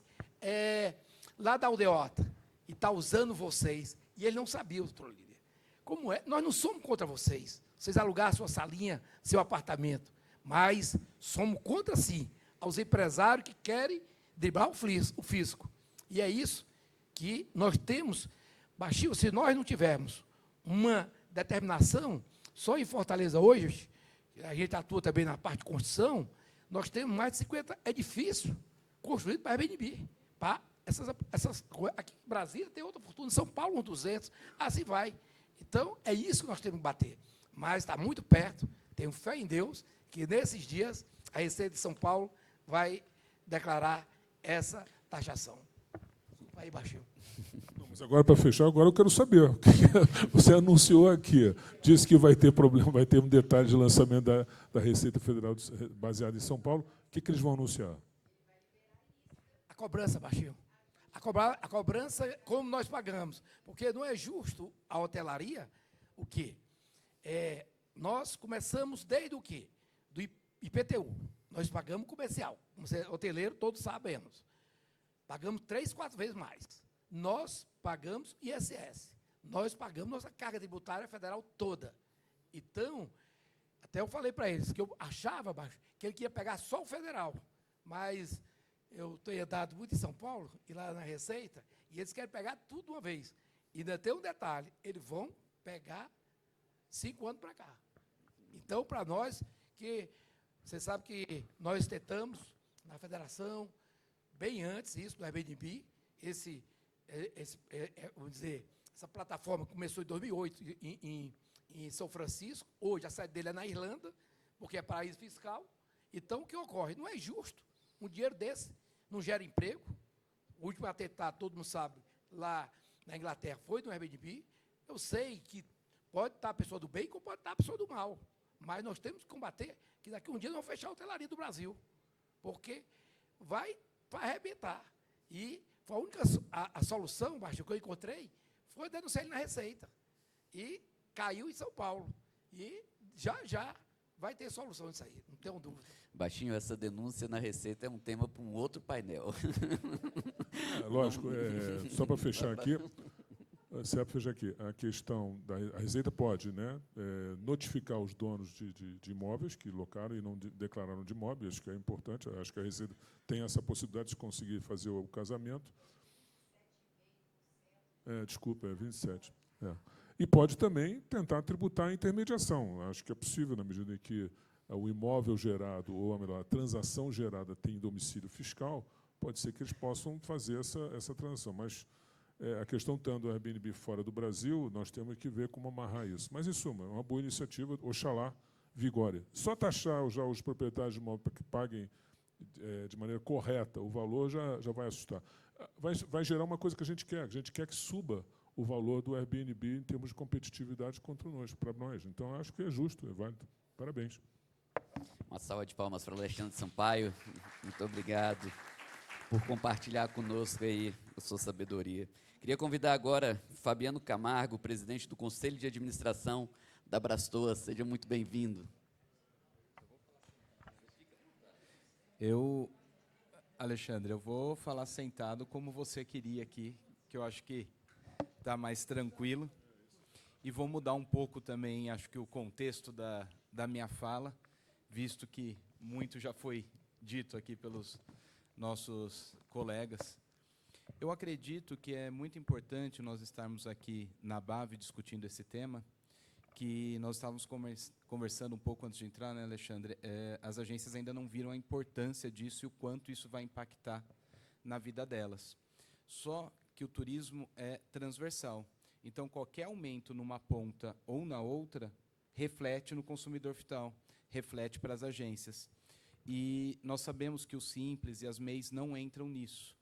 lá da Aldeota? E está usando vocês. E ele não sabia, doutor Líder. Como é? Nós não somos contra vocês. Vocês alugar a sua salinha, seu apartamento. Mas somos contra, sim, aos empresários que querem driblar o fisco. E é isso que nós temos. Baixinho, se nós não tivermos uma determinação, só em Fortaleza hoje, a gente atua também na parte de construção, nós temos mais de 50 edifícios construídos para Airbnb. Para essas coisas. Aqui em Brasília tem outra fortuna, em São Paulo uns 200, assim vai. Então, é isso que nós temos que bater. Mas está muito perto, tenho fé em Deus, que nesses dias a Receita de São Paulo vai declarar essa taxação. Aí, baixinho. Mas agora, para fechar, agora eu quero saber. Você anunciou aqui, disse que vai ter problema, vai ter um detalhe de lançamento da Receita Federal baseada em São Paulo. O que eles vão anunciar? A cobrança, baixinho. A cobrança, como nós pagamos. Porque não é justo a hotelaria, o quê? Nós começamos desde o quê? Do IPTU. Nós pagamos comercial. Como hoteleiro, todos sabemos. Pagamos 3, 4 vezes mais. Nós pagamos ISS. Nós pagamos nossa carga tributária federal toda. Então, até eu falei para eles que eu achava que ele queria pegar só o federal. Mas eu tenho dado muito em São Paulo, e lá na Receita, e eles querem pegar tudo de uma vez. E ainda tem um detalhe, eles vão pegar 5 anos para cá. Então, para nós, que você sabe que nós tentamos, na federação, bem antes isso, do Airbnb, vamos dizer, essa plataforma começou em 2008 em São Francisco, hoje a sede dele é na Irlanda, porque é paraíso fiscal. Então, o que ocorre? Não é justo. Um dinheiro desse não gera emprego. O último atentado, todo mundo sabe, lá na Inglaterra foi no Airbnb. Eu sei que pode estar a pessoa do bem como pode estar a pessoa do mal. Mas nós temos que combater que daqui a um dia nós vamos fechar a hotelaria do Brasil. Porque vai arrebentar. E foi a única solução, Baixo, que eu encontrei, foi denunciar ele na Receita. E caiu em São Paulo. E já vai ter solução isso aí, não tenho dúvida. Baixinho, essa denúncia na Receita é um tema para um outro painel. Lógico, só para fechar aqui, a questão a Receita pode, né, notificar os donos de imóveis que locaram e não declararam de imóvel, acho que é importante, acho que a Receita tem essa possibilidade de conseguir fazer o casamento. Desculpa, 27%. E pode também tentar tributar a intermediação. Acho que é possível, na medida em que o imóvel gerado, ou melhor, a transação gerada tem domicílio fiscal, pode ser que eles possam fazer essa transação. Mas A questão estando o Airbnb fora do Brasil, nós temos que ver como amarrar isso. Mas, em suma, é uma boa iniciativa, oxalá vigore. Só taxar já os proprietários de imóvel para que paguem de maneira correta o valor já vai assustar. Vai gerar uma coisa que a gente quer que suba o valor do Airbnb em termos de competitividade para nós. Então, acho que é justo, é válido. Parabéns. Uma salva de palmas para o Alexandre Sampaio. Muito obrigado por compartilhar conosco aí a sua sabedoria. Queria convidar agora Fabiano Camargo, presidente do Conselho de Administração da Brastoa. Seja muito bem-vindo. Alexandre, eu vou falar sentado como você queria aqui, que eu acho que está mais tranquilo. E vou mudar um pouco também, acho que o contexto da minha fala, visto que muito já foi dito aqui pelos nossos colegas. Eu acredito que é muito importante nós estarmos aqui na BAV discutindo esse tema, que nós estávamos conversando um pouco antes de entrar, né, Alexandre? As agências ainda não viram a importância disso e o quanto isso vai impactar na vida delas. Só que o turismo é transversal. Então, qualquer aumento numa ponta ou na outra reflete no consumidor final, reflete para as agências. E nós sabemos que o Simples e as MEIs não entram nisso.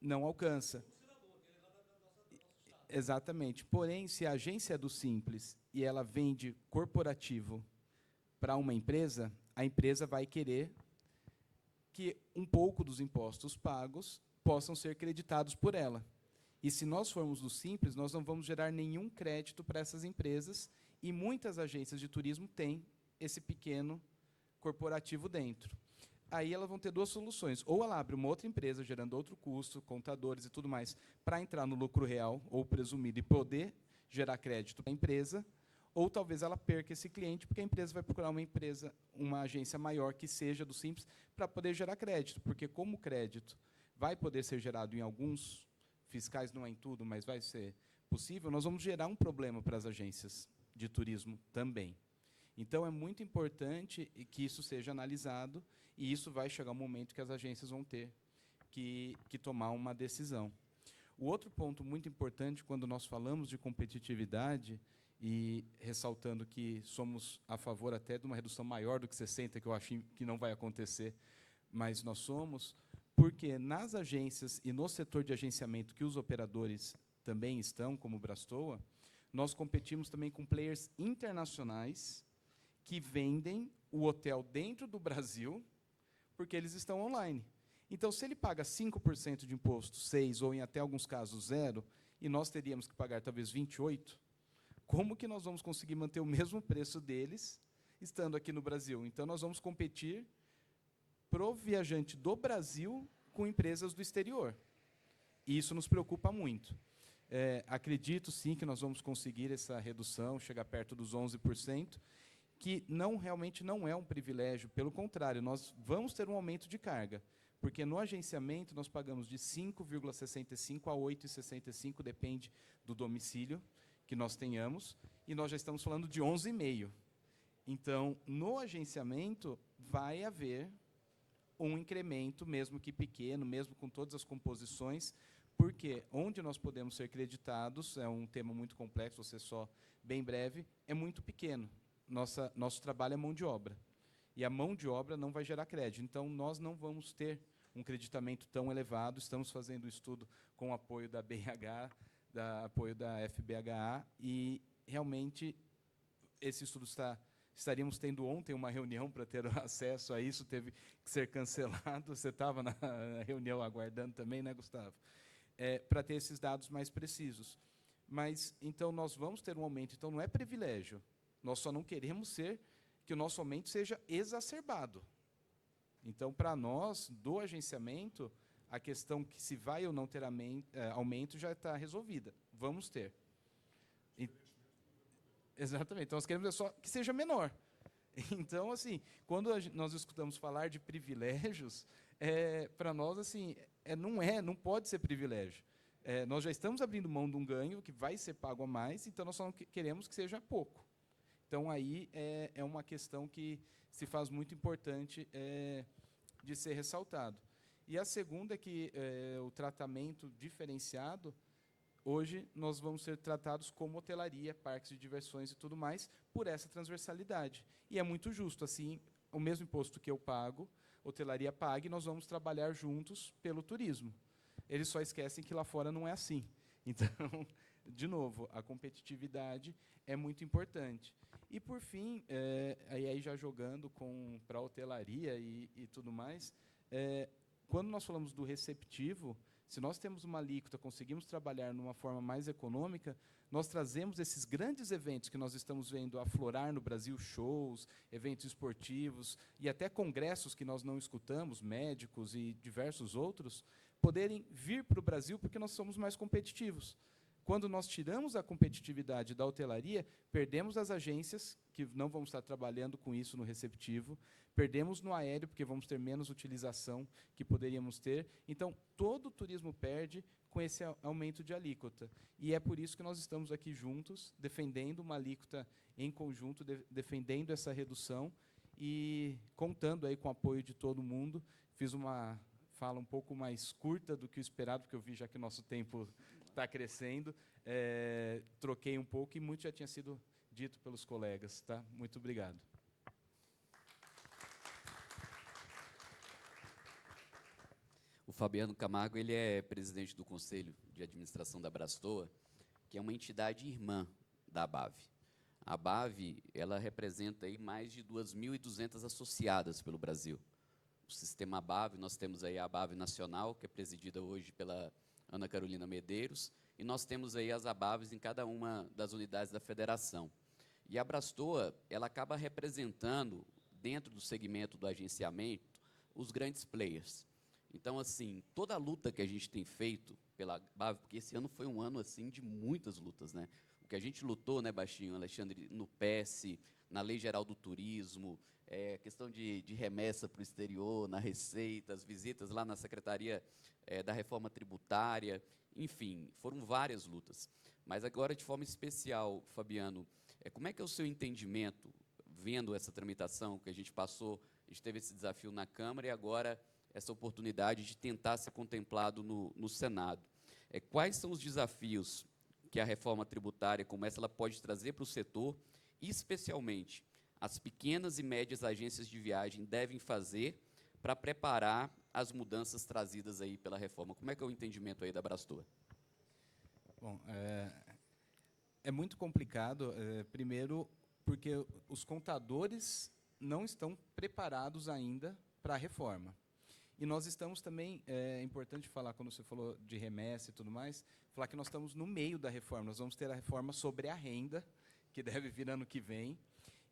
Não alcança. Exatamente. Porém, se a agência é do Simples e ela vende corporativo para uma empresa, a empresa vai querer que um pouco dos impostos pagos possam ser creditados por ela. E se nós formos do Simples, nós não vamos gerar nenhum crédito para essas empresas, e muitas agências de turismo têm esse pequeno corporativo dentro. Aí elas vão ter duas soluções. Ou ela abre uma outra empresa, gerando outro custo, contadores e tudo mais, para entrar no lucro real, ou presumido, e poder gerar crédito para a empresa, ou talvez ela perca esse cliente, porque a empresa vai procurar uma agência maior que seja do Simples, para poder gerar crédito. Porque como o crédito vai poder ser gerado em alguns fiscais, não é em tudo, mas vai ser possível, nós vamos gerar um problema para as agências de turismo também. Então, é muito importante que isso seja analisado, e isso vai chegar um momento que as agências vão ter que tomar uma decisão. O outro ponto muito importante, quando nós falamos de competitividade, e ressaltando que somos a favor até de uma redução maior do que 60%, que eu acho que não vai acontecer, mas nós somos, porque nas agências e no setor de agenciamento, que os operadores também estão, como o Brastoa, nós competimos também com players internacionais que vendem o hotel dentro do Brasil, porque eles estão online. Então, se ele paga 5% de imposto, 6%, ou em até alguns casos 0%, e nós teríamos que pagar talvez 28%, como que nós vamos conseguir manter o mesmo preço deles estando aqui no Brasil? Então, nós vamos competir para o viajante do Brasil com empresas do exterior. E isso nos preocupa muito. Acredito, sim, que nós vamos conseguir essa redução, chegar perto dos 11%, que realmente não é um privilégio, pelo contrário, nós vamos ter um aumento de carga, porque no agenciamento nós pagamos de 5,65 a 8,65, depende do domicílio que nós tenhamos, e nós já estamos falando de 11,5. Então, no agenciamento, vai haver um incremento, mesmo que pequeno, mesmo com todas as composições, porque onde nós podemos ser creditados, é um tema muito complexo, você só bem breve, é muito pequeno. Nosso trabalho é mão de obra. E a mão de obra não vai gerar crédito. Então, nós não vamos ter um creditamento tão elevado. Estamos fazendo o estudo com o apoio da BH, apoio da FBHA, e realmente esse estudo estaríamos tendo ontem uma reunião para ter acesso a isso, teve que ser cancelado. Você estava na reunião aguardando também, né, Gustavo? Para ter esses dados mais precisos. Mas, então, nós vamos ter um aumento. Então, não é privilégio. Nós só não queremos que o nosso aumento seja exacerbado. Então, para nós, do agenciamento, a questão que se vai ou não ter aumento já está resolvida. Vamos ter. Exatamente. Então, nós queremos só que seja menor. Então, assim, quando nós escutamos falar de privilégios, para nós, assim, não pode ser privilégio. Nós já estamos abrindo mão de um ganho que vai ser pago a mais, então nós só não queremos que seja pouco. Então, aí é uma questão que se faz muito importante de ser ressaltado. E a segunda é que o tratamento diferenciado, hoje nós vamos ser tratados como hotelaria, parques de diversões e tudo mais, por essa transversalidade. E é muito justo, assim, o mesmo imposto que eu pago, hotelaria paga, e nós vamos trabalhar juntos pelo turismo. Eles só esquecem que lá fora não é assim. Então, de novo, a competitividade é muito importante. E, por fim, aí já jogando para a hotelaria e tudo mais, quando nós falamos do receptivo, se nós temos uma alíquota, conseguimos trabalhar numa forma mais econômica, nós trazemos esses grandes eventos que nós estamos vendo aflorar no Brasil, shows, eventos esportivos e até congressos que nós não escutamos, médicos e diversos outros, poderem vir para o Brasil porque nós somos mais competitivos. Quando nós tiramos a competitividade da hotelaria, perdemos as agências, que não vamos estar trabalhando com isso no receptivo, perdemos no aéreo, porque vamos ter menos utilização que poderíamos ter. Então, todo o turismo perde com esse aumento de alíquota. E é por isso que nós estamos aqui juntos, defendendo uma alíquota em conjunto, defendendo essa redução e contando aí com o apoio de todo mundo. Fiz uma fala um pouco mais curta do que o esperado, porque eu vi já que o nosso tempo está crescendo, troquei um pouco e muito já tinha sido dito pelos colegas. Tá? Muito obrigado. O Fabiano Camargo, ele é presidente do Conselho de Administração da Abrastoa, que é uma entidade irmã da ABAV. A ABAV, ela representa aí mais de 2.200 associadas pelo Brasil. O sistema ABAV, nós temos aí a ABAV Nacional, que é presidida hoje pela Ana Carolina Medeiros, e nós temos aí as ABAVs em cada uma das unidades da federação. E a Abrastoa, ela acaba representando, dentro do segmento do agenciamento, os grandes players. Então, assim, toda a luta que a gente tem feito pela ABAV, porque esse ano foi um ano, assim, de muitas lutas, né? O que a gente lutou, né, Baixinho, Alexandre, no PES, na Lei Geral do Turismo, questão de remessa para o exterior, na Receita, as visitas lá na Secretaria da Reforma Tributária, enfim, foram várias lutas. Mas agora, de forma especial, Fabiano, como é que é o seu entendimento, vendo essa tramitação que a gente passou, a gente teve esse desafio na Câmara e agora essa oportunidade de tentar ser contemplado no Senado. Quais são os desafios que a reforma tributária, como essa, ela pode trazer para o setor, e, especialmente, as pequenas e médias agências de viagem devem fazer para preparar as mudanças trazidas aí pela reforma? Como é que é o entendimento aí da Abrastoa? Bom, é muito complicado, primeiro, porque os contadores não estão preparados ainda para a reforma. E nós estamos também, é importante falar, quando você falou de remessa e tudo mais, falar que nós estamos no meio da reforma. Nós vamos ter a reforma sobre a renda, que deve vir ano que vem,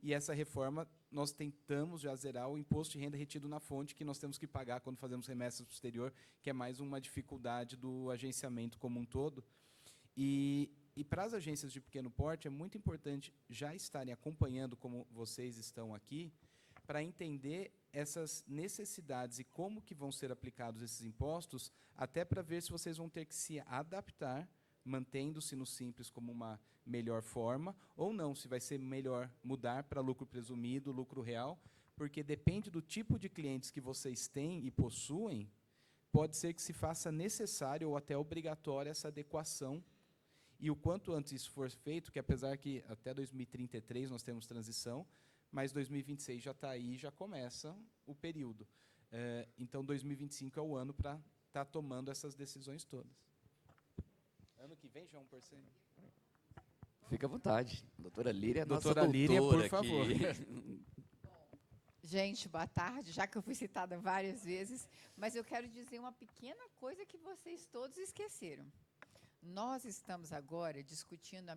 e essa reforma, nós tentamos já zerar o imposto de renda retido na fonte, que nós temos que pagar quando fazemos remessas para o exterior, que é mais uma dificuldade do agenciamento como um todo. E para as agências de pequeno porte, é muito importante já estarem acompanhando, como vocês estão aqui, para entender essas necessidades e como que vão ser aplicados esses impostos, até para ver se vocês vão ter que se adaptar, mantendo-se no Simples como uma melhor forma, ou não, se vai ser melhor mudar para lucro presumido, lucro real, porque depende do tipo de clientes que vocês têm e possuem, pode ser que se faça necessário ou até obrigatória essa adequação. E o quanto antes isso for feito, que apesar que até 2033 nós temos transição, mas 2026 já está aí, já começa o período. Então, 2025 é o ano para estar tomando essas decisões todas. Ano que vem já é 1%? Fica à vontade. Doutora Líria é doutora nossa Líria, doutora por favor. Gente, boa tarde, já que eu fui citada várias vezes, mas eu quero dizer uma pequena coisa que vocês todos esqueceram. Nós estamos agora discutindo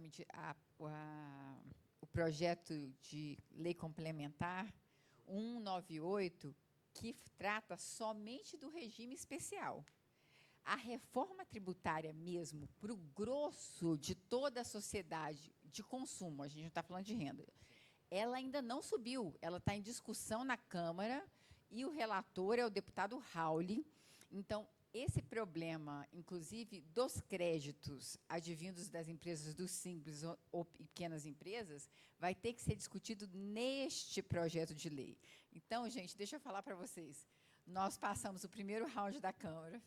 o projeto de lei complementar 198, que trata somente do regime especial. A reforma tributária mesmo, para o grosso de toda a sociedade de consumo, a gente não está falando de renda, ela ainda não subiu, ela está em discussão na Câmara, e o relator é o deputado Rauli. Então, esse problema, inclusive, dos créditos advindos das empresas do Simples ou pequenas empresas, vai ter que ser discutido neste projeto de lei. Então, gente, deixa eu falar para vocês. Nós passamos o primeiro round da Câmara,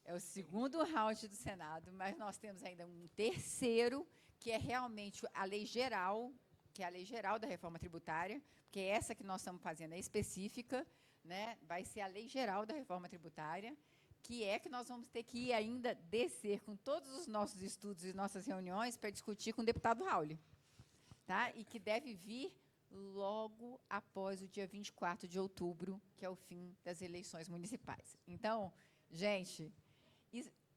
é o segundo round do Senado, mas nós temos ainda um terceiro, que é realmente a lei geral, que é a lei geral da reforma tributária, porque essa que nós estamos fazendo é específica, né? Vai ser a lei geral da reforma tributária, que é que nós vamos ter que ainda descer com todos os nossos estudos e nossas reuniões para discutir com o deputado Raul, tá? E que deve vir logo após o dia 24 de outubro, que é o fim das eleições municipais. Então, gente,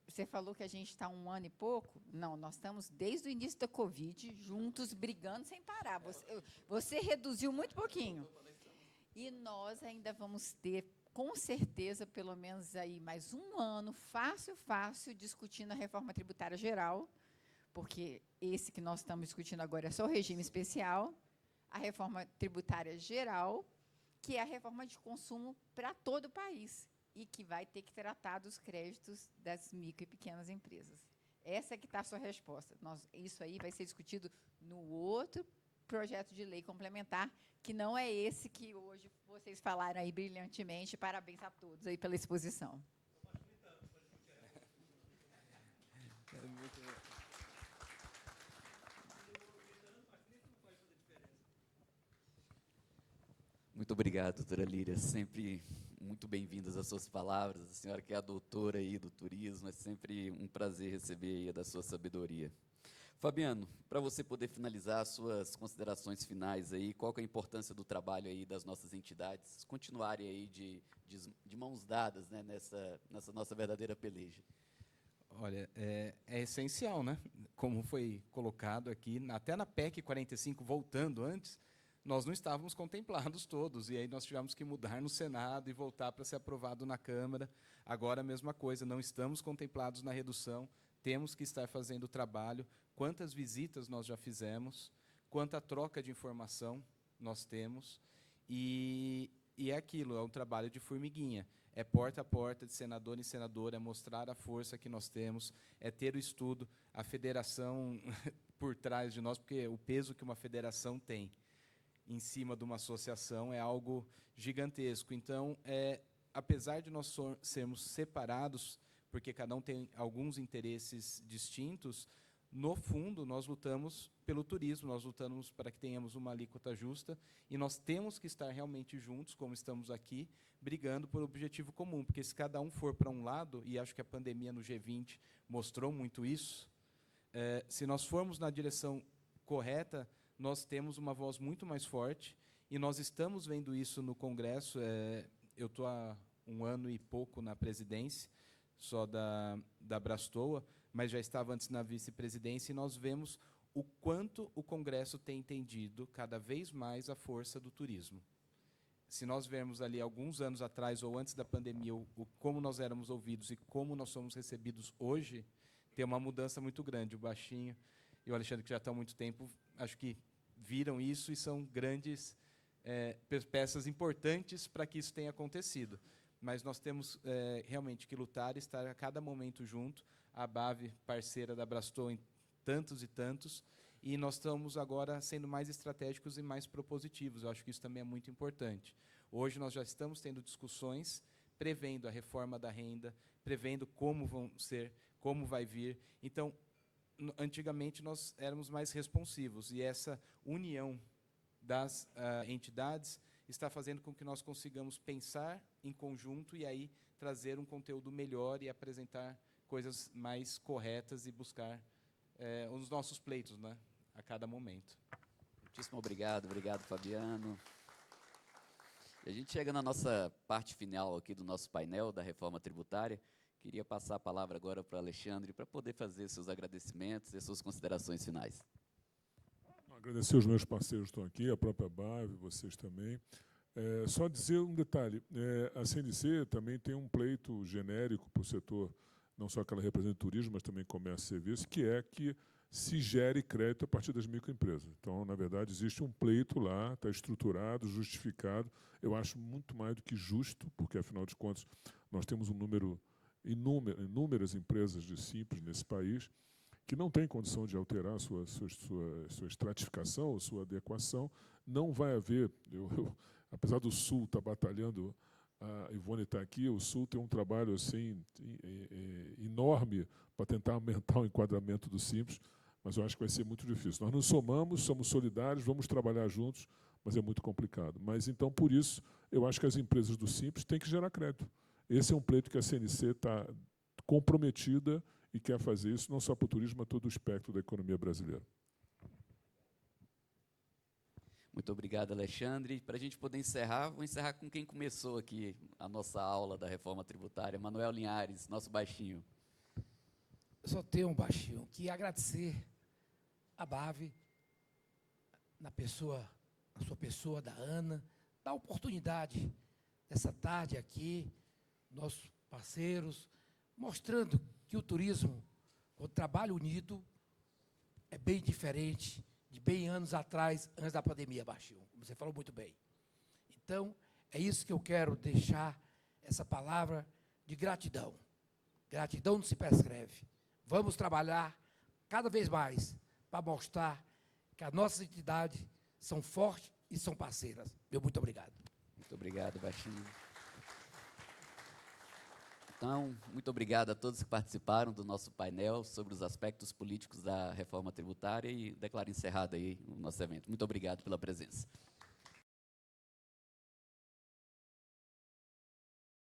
você falou que a gente está 1 ano e pouco? Não, nós estamos desde o início da Covid, juntos, brigando sem parar. Você reduziu muito pouquinho. E nós ainda vamos ter, com certeza, pelo menos aí mais 1 ano, fácil, discutindo a reforma tributária geral, porque esse que nós estamos discutindo agora é só o regime especial, a reforma tributária geral, que é a reforma de consumo para todo o país, e que vai ter que tratar dos créditos das micro e pequenas empresas. Essa é que está a sua resposta. Isso aí vai ser discutido no outro projeto de lei complementar, que não é esse que hoje vocês falaram aí brilhantemente. Parabéns a todos aí pela exposição. Muito obrigado, doutora Líria. Sempre muito bem-vindas as suas palavras. A senhora que é a doutora aí do turismo, é sempre um prazer receber aí da sua sabedoria. Fabiano, para você poder finalizar as suas considerações finais aí, qual que é a importância do trabalho aí das nossas entidades continuarem aí de mãos dadas, né, nessa nossa verdadeira peleja? Olha, é essencial, né? Como foi colocado aqui, até na PEC 45, voltando antes, nós não estávamos contemplados todos, e aí nós tivemos que mudar no Senado e voltar para ser aprovado na Câmara. Agora a mesma coisa, não estamos contemplados na redução, temos que estar fazendo o trabalho. Quantas visitas nós já fizemos, quanta troca de informação nós temos, e é aquilo, é um trabalho de formiguinha. É porta a porta, de senador em senador, é mostrar a força que nós temos, é ter o estudo, a federação por trás de nós, porque o peso que uma federação tem em cima de uma associação é algo gigantesco. Então, apesar de nós sermos separados, porque cada um tem alguns interesses distintos, no fundo, nós lutamos pelo turismo, nós lutamos para que tenhamos uma alíquota justa, e nós temos que estar realmente juntos, como estamos aqui, brigando por objetivo comum, porque se cada um for para um lado, e acho que a pandemia no G20 mostrou muito isso, se nós formos na direção correta, nós temos uma voz muito mais forte, e nós estamos vendo isso no Congresso. Eu estou há 1 ano e pouco na presidência, só da Brastoa, mas já estava antes na vice-presidência, e nós vemos o quanto o Congresso tem entendido cada vez mais a força do turismo. Se nós vermos ali alguns anos atrás, ou antes da pandemia, como nós éramos ouvidos e como nós somos recebidos hoje, tem uma mudança muito grande. O Baixinho e o Alexandre, que já estão há muito tempo, acho que viram isso e são grandes peças importantes para que isso tenha acontecido. Mas nós temos realmente que lutar e estar a cada momento junto. A ABAV, parceira da Brastoa em tantos e tantos, e nós estamos agora sendo mais estratégicos e mais propositivos. Eu acho que isso também é muito importante. Hoje nós já estamos tendo discussões prevendo a reforma da renda, prevendo como vão ser, como vai vir. Então, antigamente nós éramos mais responsivos, e essa união das entidades está fazendo com que nós consigamos pensar em conjunto e aí trazer um conteúdo melhor e apresentar coisas mais corretas e buscar os nossos pleitos, né, a cada momento. Muitíssimo obrigado, Fabiano. E a gente chega na nossa parte final aqui do nosso painel da reforma tributária. Queria passar a palavra agora para o Alexandre, para poder fazer seus agradecimentos e suas considerações finais. Agradecer os meus parceiros que estão aqui, a própria BAV, vocês também. Só dizer um detalhe, a CNC também tem um pleito genérico para o setor, não só que ela representa o turismo, mas também comércio e serviço, que é que se gere crédito a partir das microempresas. Então, na verdade, existe um pleito lá, está estruturado, justificado. Eu acho muito mais do que justo, porque, afinal de contas, nós temos um número inúmeras empresas de simples nesse país que não têm condição de alterar a sua estratificação, a sua adequação. Não vai haver, apesar do Sul estar batalhando a Ivone está aqui, o Sul tem um trabalho assim, enorme para tentar aumentar o enquadramento do Simples, mas eu acho que vai ser muito difícil. Nós nos somamos, somos solidários, vamos trabalhar juntos, mas é muito complicado. Mas, então, por isso, eu acho que as empresas do Simples têm que gerar crédito. Esse é um pleito que a CNC está comprometida e quer fazer isso, não só para o turismo, mas todo o espectro da economia brasileira. Muito obrigado, Alexandre. Para a gente poder encerrar, vou encerrar com quem começou aqui a nossa aula da reforma tributária, Manuel Linhares, nosso baixinho. Eu só tenho um baixinho que agradecer a BAV, na sua pessoa, da Ana, da oportunidade dessa tarde aqui, nossos parceiros, mostrando que o turismo, o trabalho unido, é bem diferente de bem anos atrás, antes da pandemia, baixinho, como você falou muito bem. Então, é isso que eu quero deixar, essa palavra de gratidão. Gratidão não se prescreve. Vamos trabalhar cada vez mais para mostrar que as nossas entidades são fortes e são parceiras. Meu muito obrigado. Muito obrigado, baixinho. Então, muito obrigado a todos que participaram do nosso painel sobre os aspectos políticos da reforma tributária e declaro encerrado aí o nosso evento. Muito obrigado pela presença.